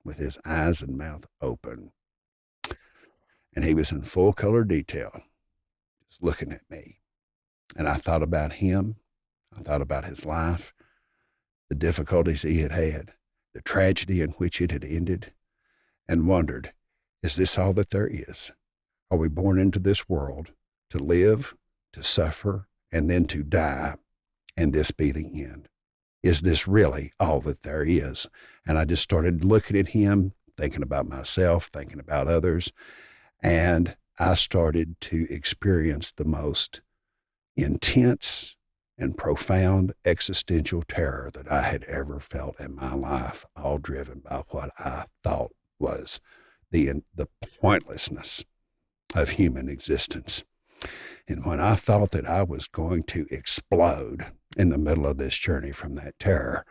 with his eyes and mouth open. And he was in full color detail, just looking at me. And I thought about him. I thought about his life, the difficulties he had had, the tragedy in which it had ended, and wondered, is this all that there is? Are we born into this world to live, to suffer, and then to die, and this be the end? Is this really all that there is? And I just started looking at him, thinking about myself, thinking about others, and I started to experience the most intense and profound existential terror that I had ever felt in my life, all driven by what I thought was the pointlessness of human existence. And when I thought that I was going to explode in the middle of this journey from that terror,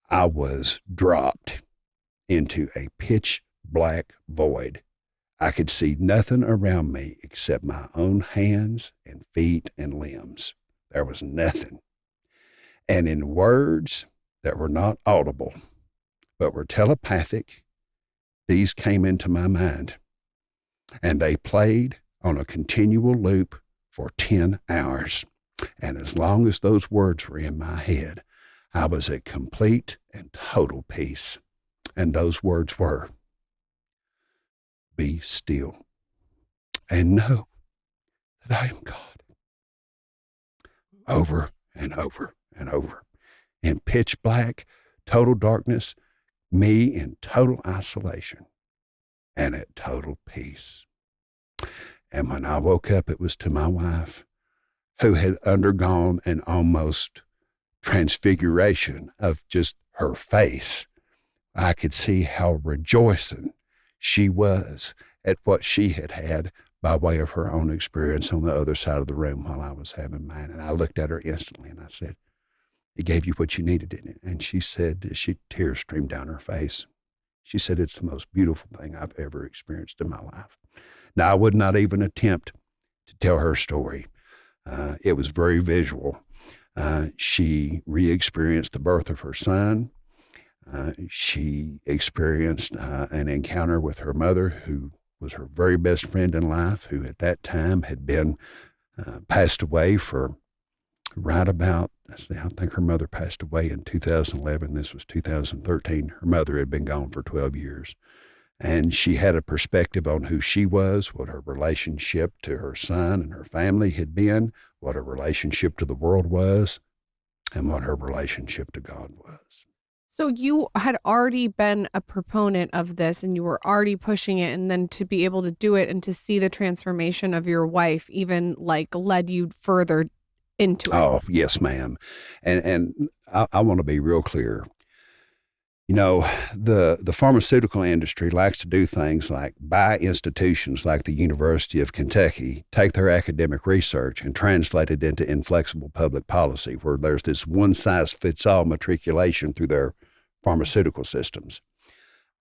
I was dropped into a pitch black void. I could see nothing around me except my own hands and feet and limbs. There was nothing. And in words that were not audible, but were telepathic, these came into my mind. And they played on a continual loop for 10 hours. And as long as those words were in my head, I was at complete and total peace. And those words were, be still and know that I am God. Over and over and over. In pitch black, total darkness, me in total isolation and at total peace. And when I woke up, it was to my wife, who had undergone an almost transfiguration of just her face. I could see how rejoicing she was at what she had had by way of her own experience on the other side of the room while I was having mine. And I looked at her instantly and I said, it gave you what you needed, didn't it? And she said, tears streamed down her face. She said, it's the most beautiful thing I've ever experienced in my life. Now, I would not even attempt to tell her story. It was very visual. She re-experienced the birth of her son. She experienced an encounter with her mother, who was her very best friend in life, who at that time had been passed away for right about, I think her mother passed away in 2011. This was 2013. Her mother had been gone for 12 years. And she had a perspective on who she was, what her relationship to her son and her family had been, what her relationship to the world was, and what her relationship to God was. So you had already been a proponent of this and you were already pushing it, and then to be able to do it and to see the transformation of your wife even led you further into it. Oh, yes, ma'am. And I want to be real clear. You know, the pharmaceutical industry likes to do things like buy institutions like the University of Kentucky, take their academic research and translate it into inflexible public policy, where there's this one-size-fits-all matriculation through their pharmaceutical systems.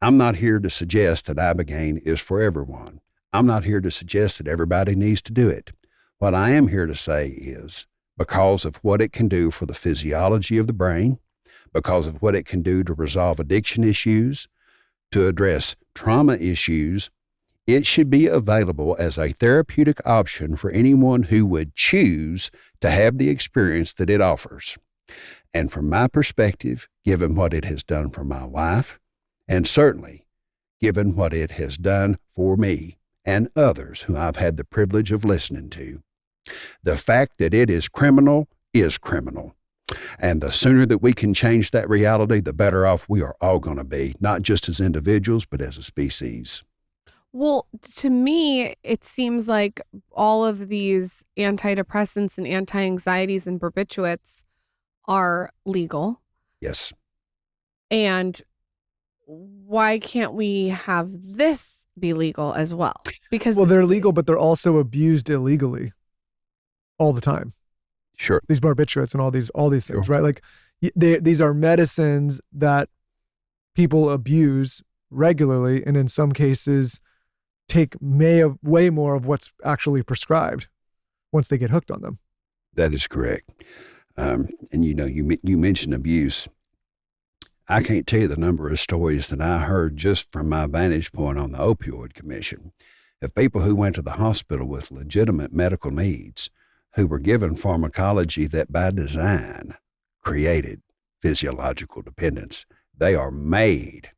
I'm not here to suggest that Ibogaine is for everyone. I'm not here to suggest that everybody needs to do it. What I am here to say is, because of what it can do for the physiology of the brain, because of what it can do to resolve addiction issues, to address trauma issues, it should be available as a therapeutic option for anyone who would choose to have the experience that it offers. And from my perspective, given what it has done for my wife, and certainly given what it has done for me and others who I've had the privilege of listening to, the fact that it is criminal is criminal. And the sooner that we can change that reality, the better off we are all going to be, not just as individuals, but as a species. Well, to me, it seems like all of these antidepressants and anti-anxieties and barbiturates are legal. Yes. And why can't we have this be legal as well? Because Well, they're legal, but they're also abused illegally all the time. Sure. These barbiturates and all these things, Sure. right? Like these are medicines that people abuse regularly, and in some cases take way more of what's actually prescribed once they get hooked on them. That is correct. And you mentioned abuse. I can't tell you the number of stories that I heard just from my vantage point on the Opioid Commission of people who went to the hospital with legitimate medical needs, who were given pharmacology that by design created physiological dependence. They are made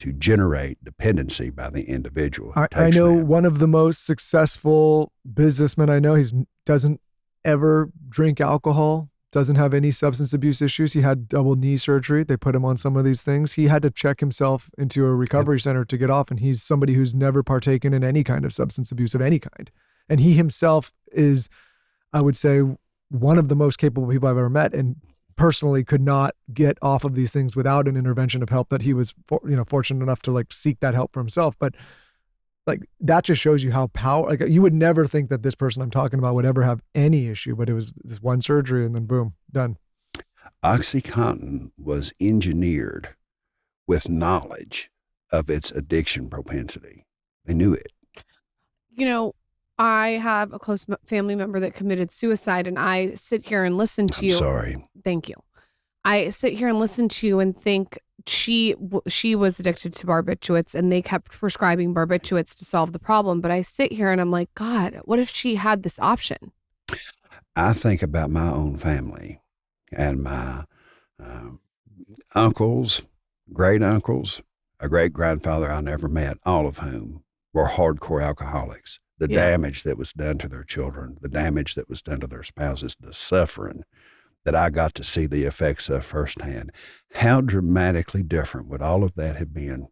to generate dependency by the individual. I know one of the most successful businessmen I know. He doesn't ever drink alcohol, doesn't have any substance abuse issues. He had double knee surgery. They put him on some of these things. He had to check himself into a recovery center to get off, and he's somebody who's never partaken in any kind of substance abuse of any kind. And he himself is, I would say, one of the most capable people I've ever met, and personally could not get off of these things without an intervention of help that he was, fortunate enough to like seek that help for himself. But like, that just shows you how like, you would never think that this person I'm talking about would ever have any issue, but it was this one surgery and then boom, done. OxyContin was engineered with knowledge of its addiction propensity. They knew it. I have a close family member that committed suicide, and I sit here and listen to you. I'm sorry. Thank you. I sit here and listen to you and think she was addicted to barbiturates, and they kept prescribing barbiturates to solve the problem. But I sit here and I'm like, God, what if she had this option? I think about my own family and my uncles, great uncles, a great grandfather I never met, all of whom were hardcore alcoholics. The damage that was done to their children, the damage that was done to their spouses, the suffering that I got to see the effects of firsthand. How dramatically different would all of that have been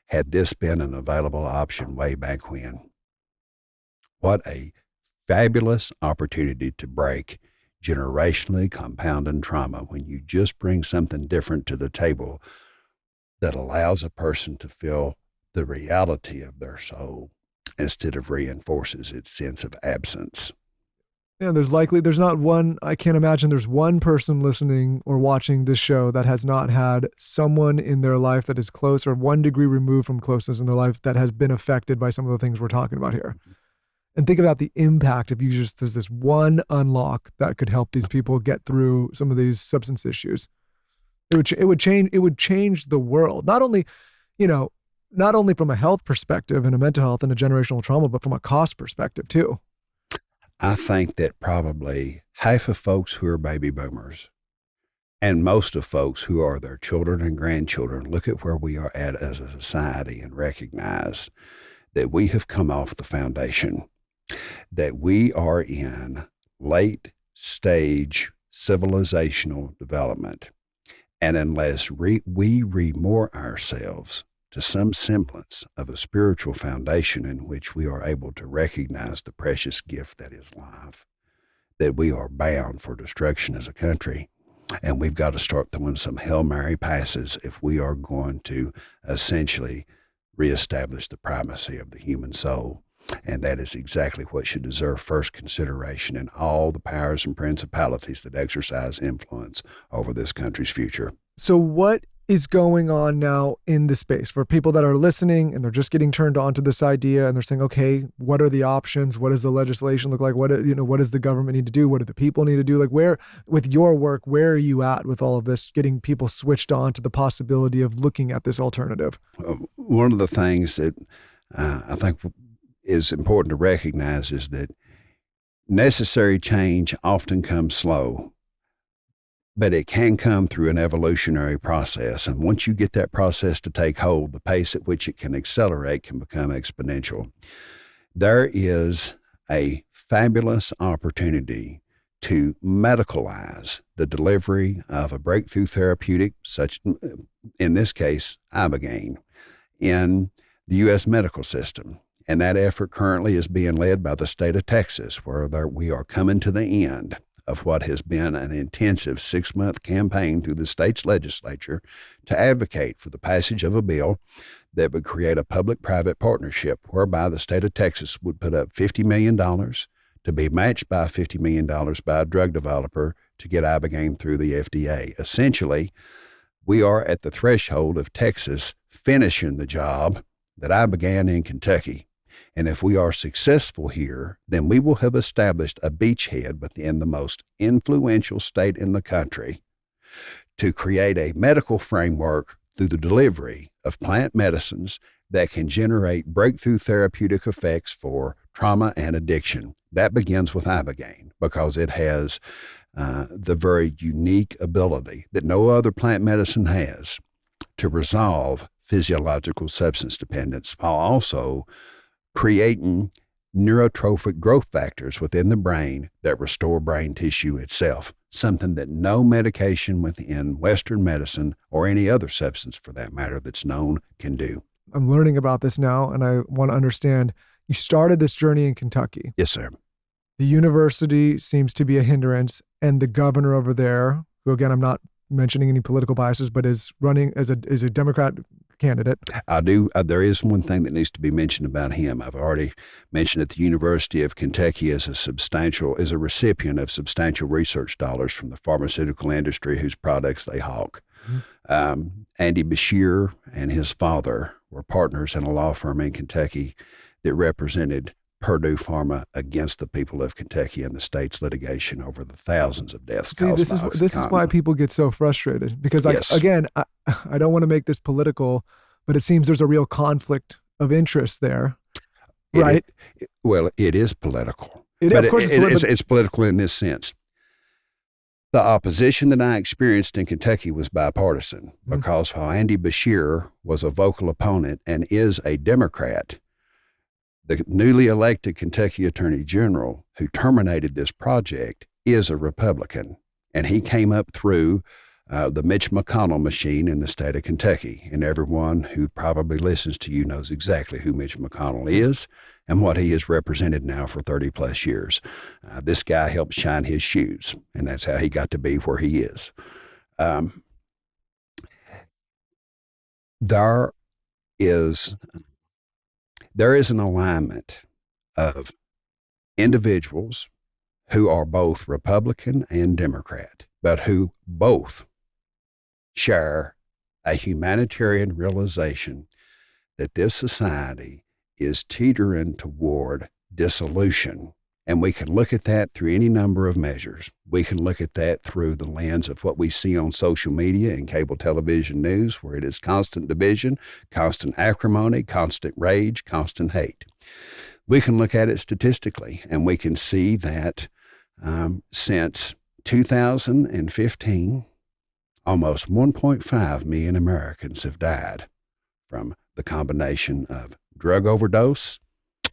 had this been an available option way back when? What a fabulous opportunity to break generationally compounding trauma when you just bring something different to the table that allows a person to feel the reality of their soul instead of reinforces its sense of absence. Yeah, I can't imagine there's one person listening or watching this show that has not had someone in their life that is close or 1 degree removed from closeness in their life that has been affected by some of the things we're talking about here. And think about the impact if there's this one unlock that could help these people get through some of these substance issues. It would change the world. Not only from a health perspective and a mental health and a generational trauma, but from a cost perspective too. I think that probably half of folks who are baby boomers and most of folks who are their children and grandchildren look at where we are at as a society and recognize that we have come off the foundation, that we are in late stage civilizational development. And unless we remoor ourselves to some semblance of a spiritual foundation in which we are able to recognize the precious gift that is life, that we are bound for destruction as a country, And we've got to start throwing some Hail Mary passes if we are going to essentially reestablish the primacy of the human soul. And that is exactly what should deserve first consideration in all the powers and principalities that exercise influence over this country's future. So what is going on now in the space for people that are listening and they're just getting turned on to this idea and they're saying, okay, what are the options? What does the legislation look like? What does the government need to do? What do the people need to do? Like, where, with your work, where are you at with all of this, getting people switched on to the possibility of looking at this alternative? One of the things that I think is important to recognize is that necessary change often comes slow, but it can come through an evolutionary process. And once you get that process to take hold, the pace at which it can accelerate can become exponential. There is a fabulous opportunity to medicalize the delivery of a breakthrough therapeutic, such in this case, Ibogaine, in the U.S. medical system. And that effort currently is being led by the state of Texas, where we are coming to the end of what has been an intensive 6-month campaign through the state's legislature to advocate for the passage of a bill that would create a public-private partnership whereby the state of Texas would put up $50 million to be matched by $50 million by a drug developer to get Ibogaine through the FDA. Essentially, we are at the threshold of Texas finishing the job that I began in Kentucky. And if we are successful here, then we will have established a beachhead within the most influential state in the country to create a medical framework through the delivery of plant medicines that can generate breakthrough therapeutic effects for trauma and addiction. That begins with Ibogaine because it has the very unique ability that no other plant medicine has to resolve physiological substance dependence while also creating neurotrophic growth factors within the brain that restore brain tissue itself, something that no medication within Western medicine or any other substance for that matter that's known can do. I'm learning about this now, and I want to understand, you started this journey in Kentucky. Yes, sir. The university seems to be a hindrance, and the governor over there, who again, I'm not mentioning any political biases, but is running as a Democrat candidate. I do. There is one thing that needs to be mentioned about him. I've already mentioned that the University of Kentucky is a recipient of substantial research dollars from the pharmaceutical industry whose products they hawk. Mm-hmm. Andy Beshear and his father were partners in a law firm in Kentucky that represented Purdue Pharma against the people of Kentucky in the state's litigation over the thousands of deaths caused by OxyContin. This is why people get so frustrated because, yes. Again, I don't want to make this political, but it seems there's a real conflict of interest there, right? It is political. Of course, it's political in this sense. The opposition that I experienced in Kentucky was bipartisan because while Andy Beshear was a vocal opponent and is a Democrat, the newly elected Kentucky Attorney General who terminated this project is a Republican, and he came up through the Mitch McConnell machine in the state of Kentucky. And everyone who probably listens to you knows exactly who Mitch McConnell is and what he has represented now for 30 plus years. This guy helped shine his shoes, and that's how he got to be where he is. There is an alignment of individuals who are both Republican and Democrat, but who both share a humanitarian realization that this society is teetering toward dissolution. And we can look at that through any number of measures. We can look at that through the lens of what we see on social media and cable television news, where it is constant division, constant acrimony, constant rage, constant hate. We can look at it statistically, and we can see that since 2015, almost 1.5 million Americans have died from the combination of drug overdose,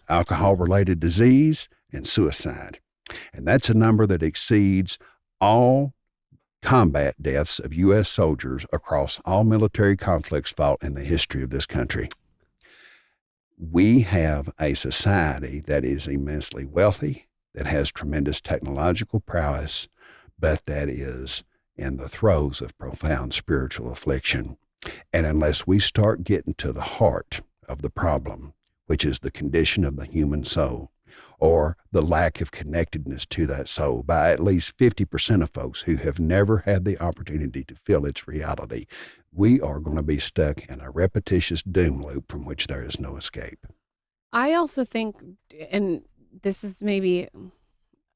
alcohol-related disease, and suicide. And that's a number that exceeds all combat deaths of U.S. soldiers across all military conflicts fought in the history of this country. We have a society that is immensely wealthy, that has tremendous technological prowess, but that is in the throes of profound spiritual affliction. And unless we start getting to the heart of the problem, which is the condition of the human soul, or the lack of connectedness to that soul by at least 50% of folks who have never had the opportunity to feel its reality, we are going to be stuck in a repetitious doom loop from which there is no escape. I also think, and this is maybe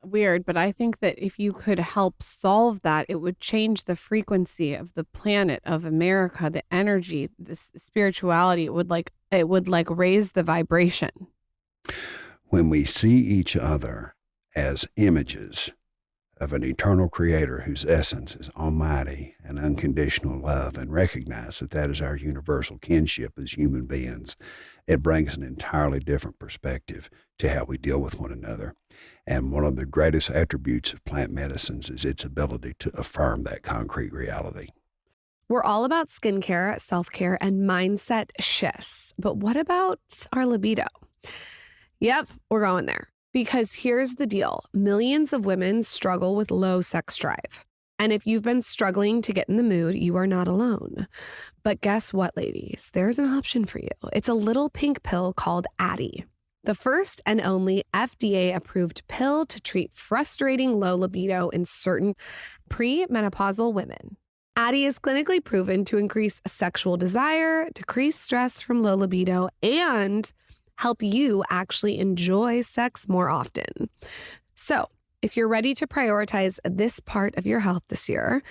weird, but I think that if you could help solve that, it would change the frequency of the planet, of America, the energy, the spirituality. It would like raise the vibration. When we see each other as images of an eternal creator whose essence is almighty and unconditional love, and recognize that that is our universal kinship as human beings, it brings an entirely different perspective to how we deal with one another. And one of the greatest attributes of plant medicines is its ability to affirm that concrete reality. We're all about skincare, self-care, and mindset shifts. But what about our libido? Yep, we're going there. Because here's the deal. Millions of women struggle with low sex drive. And if you've been struggling to get in the mood, you are not alone. But guess what, ladies? There's an option for you. It's a little pink pill called Addy, the first and only FDA-approved pill to treat frustrating low libido in certain premenopausal women. Addy is clinically proven to increase sexual desire, decrease stress from low libido, and help you actually enjoy sex more often. So, if you're ready to prioritize this part of your health this year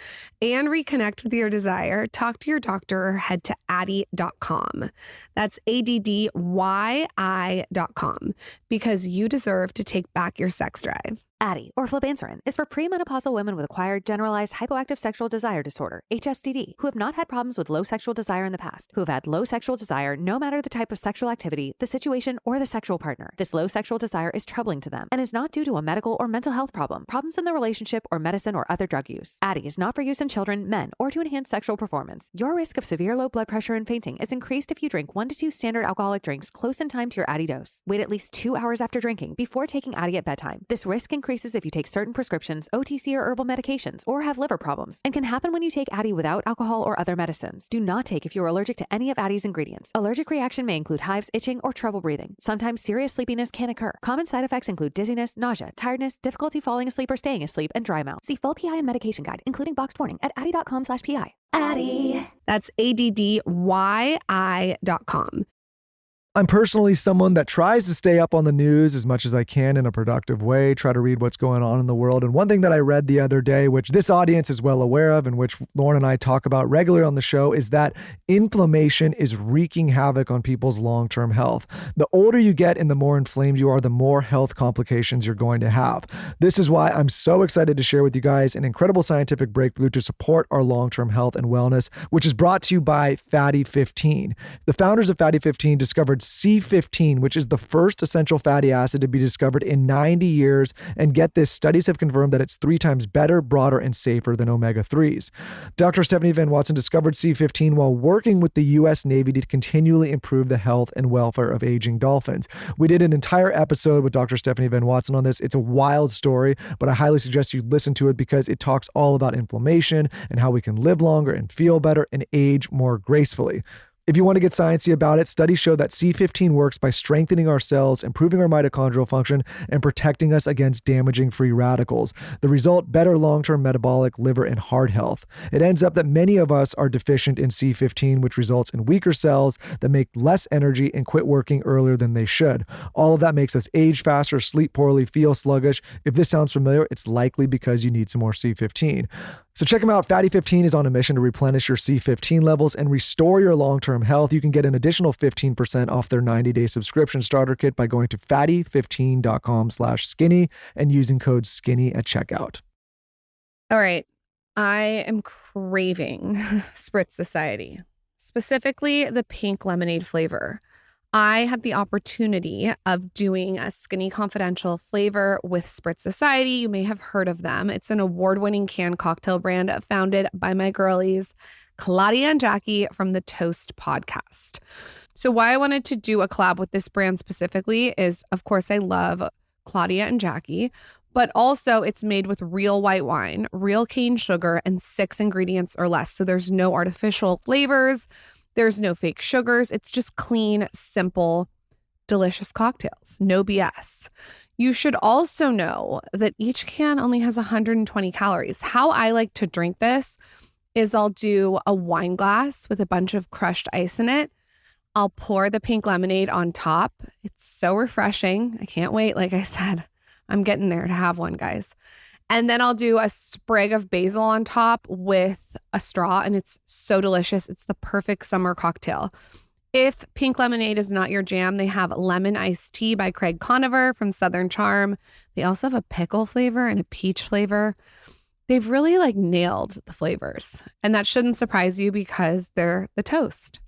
and reconnect with your desire, talk to your doctor or head to addy.com. That's ADDYI.com, because you deserve to take back your sex drive. Addy, or flibanserin, is for premenopausal women with acquired generalized hypoactive sexual desire disorder, HSDD, who have not had problems with low sexual desire in the past, who have had low sexual desire no matter the type of sexual activity, the situation, or the sexual partner. This low sexual desire is troubling to them and is not due to a medical or mental health problem, problems in the relationship, or medicine or other drug use. Addy is not for use in children, men, or to enhance sexual performance. Your risk of severe low blood pressure and fainting is increased if you drink 1 to 2 standard alcoholic drinks close in time to your Addy dose. Wait at least 2 hours after drinking before taking Addy at bedtime. This risk increases if you take certain prescriptions, OTC or herbal medications, or have liver problems, and can happen when you take Addy without alcohol or other medicines. Do not take if you are allergic to any of Addy's ingredients. Allergic reaction may include hives, itching, or trouble breathing. Sometimes serious sleepiness can occur. Common side effects include dizziness, nausea, tiredness, difficulty falling asleep or staying asleep, and dry mouth. See full PI and medication guide, including boxed warning, at addy.com/PI. Addy. That's ADDYI.com. I'm personally someone that tries to stay up on the news as much as I can in a productive way, try to read what's going on in the world. And one thing that I read the other day, which this audience is well aware of and which Lauren and I talk about regularly on the show, is that inflammation is wreaking havoc on people's long-term health. The older you get and the more inflamed you are, the more health complications you're going to have. This is why I'm so excited to share with you guys an incredible scientific breakthrough to support our long-term health and wellness, which is brought to you by Fatty 15. The founders of Fatty 15 discovered C15, which is the first essential fatty acid to be discovered in 90 years. And get this, studies have confirmed that it's 3 times better, broader, and safer than omega-3s. Dr. Stephanie Van Watson discovered C15 while working with the U.S. Navy to continually improve the health and welfare of aging dolphins. We did an entire episode with Dr. Stephanie Van Watson on this. It's a wild story, but I highly suggest you listen to it because it talks all about inflammation and how we can live longer and feel better and age more gracefully. If you want to get sciencey about it, studies show that C15 works by strengthening our cells, improving our mitochondrial function, and protecting us against damaging free radicals. The result, better long-term metabolic, liver, and heart health. It ends up that many of us are deficient in C15, which results in weaker cells that make less energy and quit working earlier than they should. All of that makes us age faster, sleep poorly, feel sluggish. If this sounds familiar, it's likely because you need some more C15. So check them out. Fatty 15 is on a mission to replenish your C15 levels and restore your long-term health. You can get an additional 15% off their 90-day subscription starter kit by going to fatty15.com/skinny and using code skinny at checkout. All right. I am craving Spritz Society, specifically the pink lemonade flavor. I had the opportunity of doing a Skinny Confidential flavor with Spritz Society. You may have heard of them. It's an award-winning canned cocktail brand founded by my girlies, Claudia and Jackie from the Toast podcast. So why I wanted to do a collab with this brand specifically is, of course, I love Claudia and Jackie, but also it's made with real white wine, real cane sugar, and 6 ingredients or less. So there's no artificial flavors. There's no fake sugars. It's just clean, simple, delicious cocktails. No BS. You should also know that each can only has 120 calories. How I like to drink this is I'll do a wine glass with a bunch of crushed ice in it. I'll pour the pink lemonade on top. It's so refreshing. I can't wait. Like I said, I'm getting there to have one, guys. And then I'll do a sprig of basil on top with a straw, and it's so delicious. It's the perfect summer cocktail. If pink lemonade is not your jam, they have lemon iced tea by Craig Conover from Southern Charm. They also have a pickle flavor and a peach flavor. They've really nailed the flavors. And that shouldn't surprise you because they're the toast.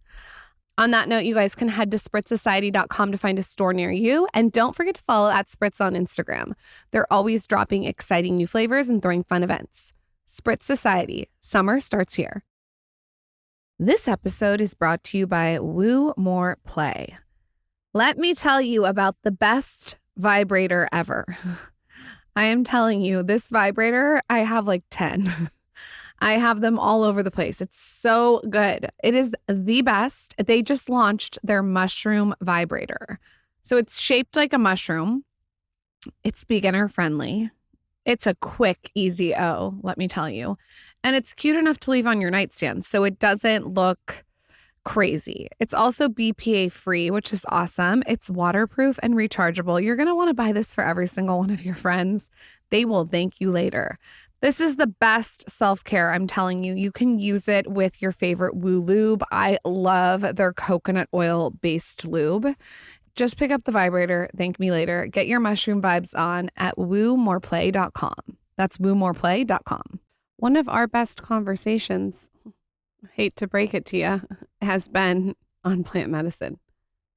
On that note, you guys can head to spritzsociety.com to find a store near you. And don't forget to follow @Spritz on Instagram. They're always dropping exciting new flavors and throwing fun events. Spritz Society. Summer starts here. This episode is brought to you by Woo More Play. Let me tell you about the best vibrator ever. I am telling you, this vibrator, I have 10. I have them all over the place. It's so good. It is the best. They just launched their mushroom vibrator. So it's shaped like a mushroom. It's beginner friendly. It's a quick, easy O, let me tell you. And it's cute enough to leave on your nightstand, so it doesn't look crazy. It's also BPA free, which is awesome. It's waterproof and rechargeable. You're going to want to buy this for every single one of your friends. They will thank you later. This is the best self-care, I'm telling you. You can use it with your favorite Woo lube. I love their coconut oil-based lube. Just pick up the vibrator, thank me later. Get your mushroom vibes on at woomoreplay.com. That's woomoreplay.com. One of our best conversations, I hate to break it to you, has been on plant medicine.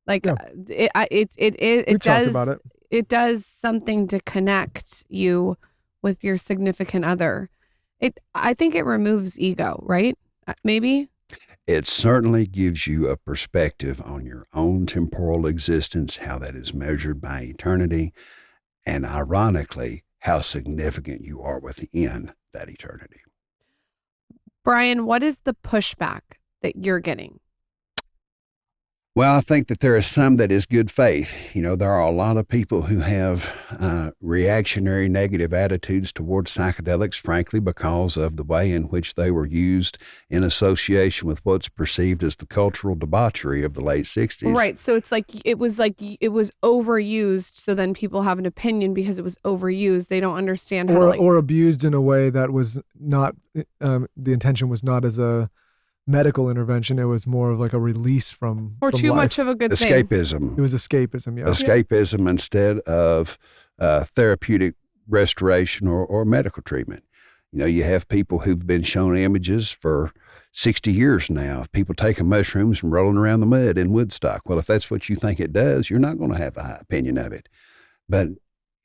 Yeah. It We've talked does about it. It does something to connect you with your significant other. I think it removes ego, right? Maybe? It certainly gives you a perspective on your own temporal existence, how that is measured by eternity, and ironically, how significant you are within that eternity. Bryan, what is the pushback that you're getting? Well, I think that there is some that is good faith. There are a lot of people who have reactionary negative attitudes towards psychedelics, frankly, because of the way in which they were used in association with what's perceived as the cultural debauchery of the late 60s. Right. So it's it was overused. So then people have an opinion because it was overused. They don't understand how or abused in a way that was not, the intention was not as a medical intervention. It was more of a release from too life. Much of a good Escapism. thing. It was escapism, yeah. Escapism instead of therapeutic restoration or medical treatment. You have people who've been shown images for 60 years now of people taking mushrooms and rolling around the mud in Woodstock. Well, if that's what you think it does, you're not going to have a high opinion of it. But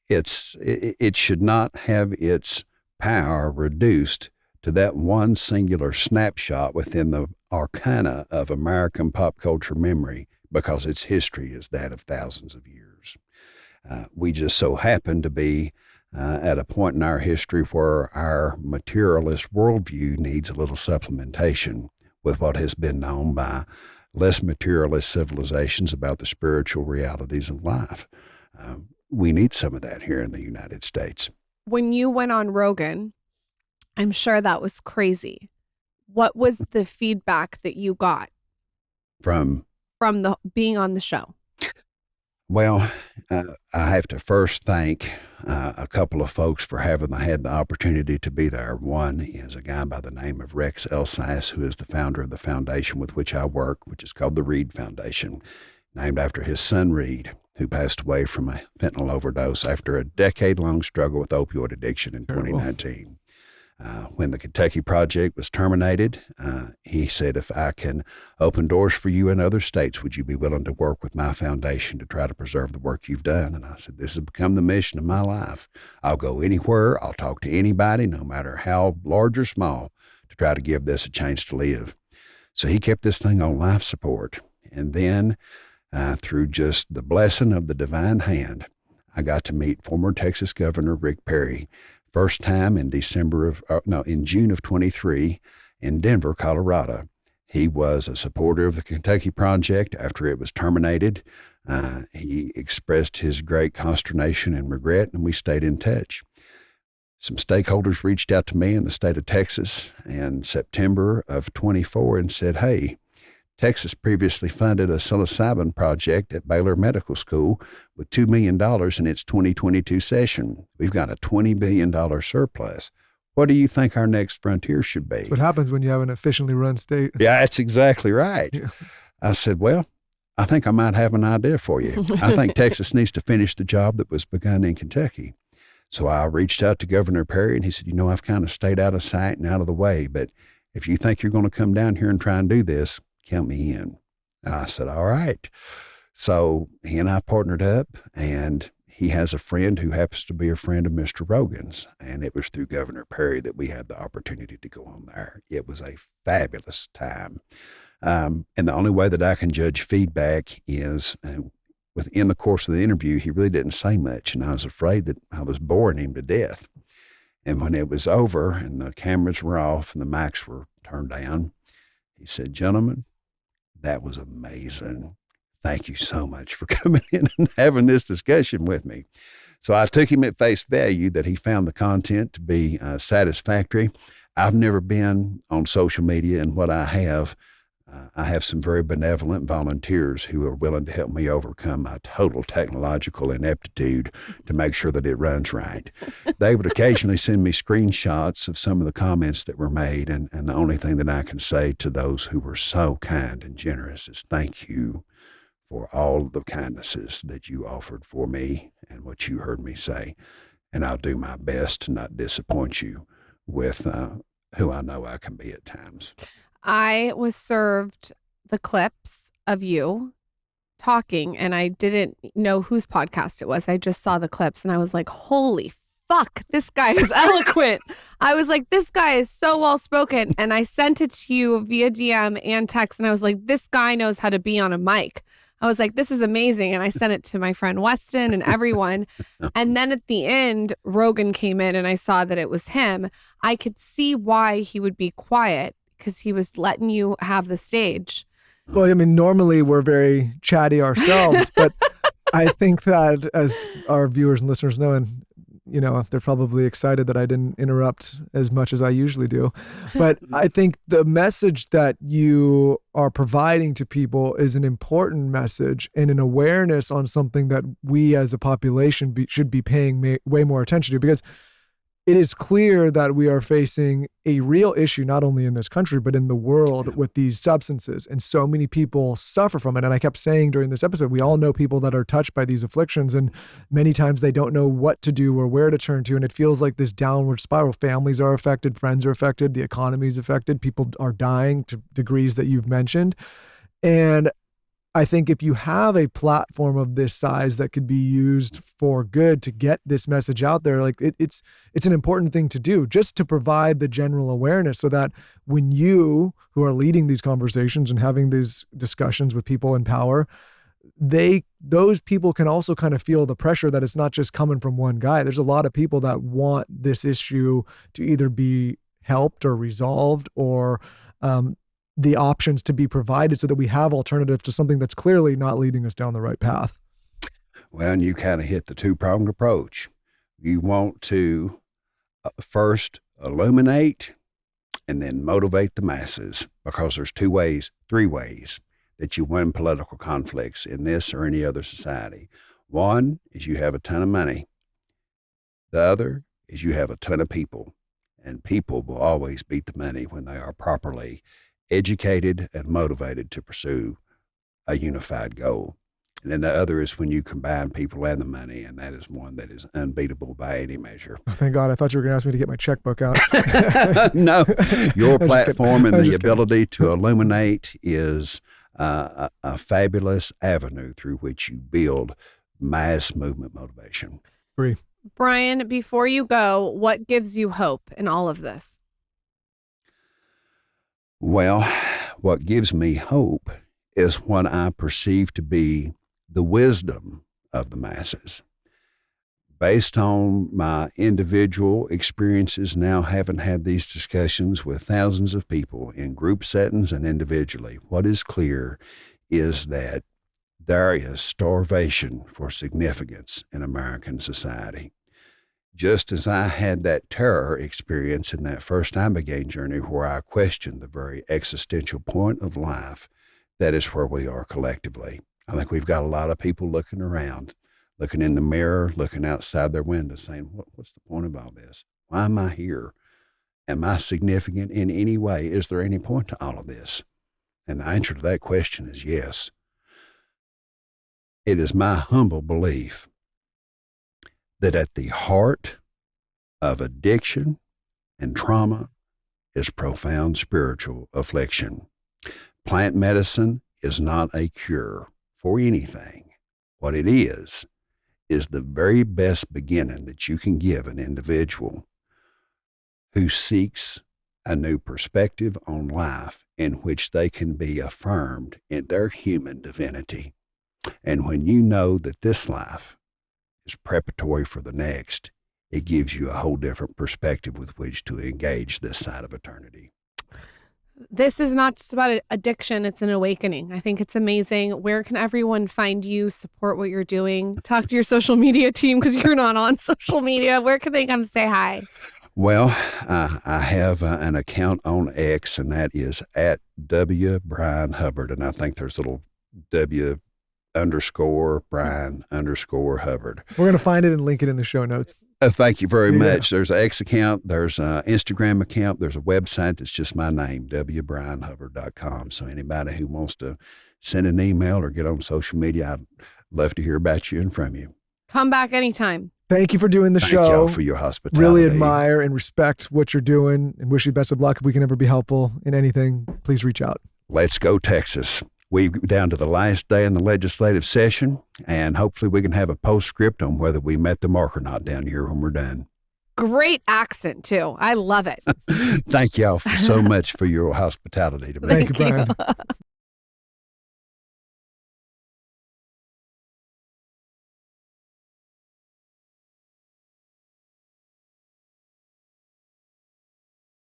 it should not have its power reduced to that one singular snapshot within the arcana of American pop culture memory, because its history is that of thousands of years. We just so happen to be at a point in our history where our materialist worldview needs a little supplementation with what has been known by less materialist civilizations about the spiritual realities of life. We need some of that here in the United States. When you went on Rogan, I'm sure that was crazy. What was the feedback that you got from the being on the show? Well, I have to first thank a couple of folks for having had the opportunity to be there. One is a guy by the name of Rex Elsice, who is the founder of the foundation with which I work, which is called the Reed Foundation, named after his son Reed, who passed away from a fentanyl overdose after a decade-long struggle with opioid addiction in 2019. When the Kentucky Project was terminated, he said, if I can open doors for you in other states, would you be willing to work with my foundation to try to preserve the work you've done? And I said, this has become the mission of my life. I'll go anywhere. I'll talk to anybody, no matter how large or small, to try to give this a chance to live. So he kept this thing on life support. And then through just the blessing of the divine hand, I got to meet former Texas Governor Rick Perry, first time in in June of 23 in Denver, Colorado. He was a supporter of the Kentucky Project after it was terminated. He expressed his great consternation and regret, and we stayed in touch. Some stakeholders reached out to me in the state of Texas in September of 24 and said, hey, Texas previously funded a psilocybin project at Baylor Medical School with $2 million in its 2022 session. We've got a $20 billion surplus. What do you think our next frontier should be? That's what happens when you have an efficiently run state. Yeah, that's exactly right. Yeah. I said, well, I think I might have an idea for you. I think Texas needs to finish the job that was begun in Kentucky. So I reached out to Governor Perry, and he said, I've kind of stayed out of sight and out of the way, but if you think you're going to come down here and try and do this, count me in. And I said, all right. So he and I partnered up, and he has a friend who happens to be a friend of Mr. Rogan's, and it was through Governor Perry that we had the opportunity to go on there. It was a fabulous time. And the only way that I can judge feedback is within the course of the interview, he really didn't say much, and I was afraid that I was boring him to death. And when it was over and the cameras were off and the mics were turned down, he said, gentlemen, that was amazing. Thank you so much for coming in and having this discussion with me. So I took him at face value that he found the content to be satisfactory. I've never been on social media, and what I have some very benevolent volunteers who are willing to help me overcome my total technological ineptitude to make sure that it runs right. They would occasionally send me screenshots of some of the comments that were made, and the only thing that I can say to those who were so kind and generous is thank you for all the kindnesses that you offered for me and what you heard me say. And I'll do my best to not disappoint you with who I know I can be at times. I was served the clips of you talking, and I didn't know whose podcast it was. I just saw the clips, and I was like, holy fuck, this guy is eloquent. I was like, this guy is so well spoken. And I sent it to you via DM and text, and I was like, this guy knows how to be on a mic. I was like, this is amazing. And I sent it to my friend Weston and everyone. And then at the end, Rogan came in, and I saw that it was him. I could see why he would be quiet, because he was letting you have the stage. Well, I mean, normally we're very chatty ourselves, but I think that as our viewers and listeners know, and they're probably excited that I didn't interrupt as much as I usually do. But I think the message that you are providing to people is an important message and an awareness on something that we as a population should be paying way more attention to, because it is clear that we are facing a real issue, not only in this country, but in the world with these substances. And so many people suffer from it. And I kept saying during this episode, we all know people that are touched by these afflictions, and many times they don't know what to do or where to turn to. And it feels like this downward spiral. Families are affected, friends are affected, the economy is affected, people are dying to degrees that you've mentioned. And I think if you have a platform of this size that could be used for good to get this message out there, like it's an important thing to do, just to provide the general awareness, so that when you, who are leading these conversations and having these discussions with people in power, those people can also kind of feel the pressure that it's not just coming from one guy. There's a lot of people that want this issue to either be helped or resolved, or the options to be provided, so that we have alternatives to something that's clearly not leading us down the right path. Well, and you kind of hit the two-pronged approach. You want to first illuminate and then motivate the masses, because there's three ways that you win political conflicts in this or any other society. One is you have a ton of money. The other is you have a ton of people, and people will always beat the money when they are properly educated and motivated to pursue a unified goal. And then the other is when you combine people and the money, and that is one that is unbeatable by any measure. Oh, thank God. I thought you were going to ask me to get my checkbook out. No, your platform and the ability to illuminate is a fabulous avenue through which you build mass movement motivation. Agree. Bryan, before you go, what gives you hope in all of this? Well, what gives me hope is what I perceive to be the wisdom of the masses. Based on my individual experiences now, having had these discussions with thousands of people in group settings and individually, what is clear is that there is starvation for significance in American society. Just as I had that terror experience in that first Ibogaine journey where I questioned the very existential point of life, that is where we are collectively. I think we've got a lot of people looking around, looking in the mirror, looking outside their window saying, what's the point of all this? Why am I here? Am I significant in any way? Is there any point to all of this? And the answer to that question is yes. It is my humble belief that at the heart of addiction and trauma is profound spiritual affliction. Plant medicine is not a cure for anything. What it is the very best beginning that you can give an individual who seeks a new perspective on life in which they can be affirmed in their human divinity. And when you know that this life is preparatory for the next, it gives you a whole different perspective with which to engage this side of eternity. This is not just about addiction, it's an awakening. I think it's amazing. Where can everyone find you, support what you're doing? Talk to your social media team because you're not on social media. Where can they come say hi? Well, I have an account on X, and that is at Bryan Hubbard. And I think there's a little W_Bryan_Hubbard. We're going to find it and link it in the show notes. Thank you very much. There's an X account, there's an Instagram account, there's a website that's just my name, wbryanhubbard.com. So anybody who wants to send an email or get on social media, I'd love to hear about you and from you. Come back anytime. Thank you for doing the show. Thank y'all for your hospitality. Really admire and respect what you're doing and wish you best of luck. If we can ever be helpful in anything, please reach out. Let's go, Texas. We're down to the last day in the legislative session, and hopefully we can have a postscript on whether we met the mark or not down here when we're done. Great accent, too. I love it. Thank y'all so much for your hospitality to me. Thank you, Bryan.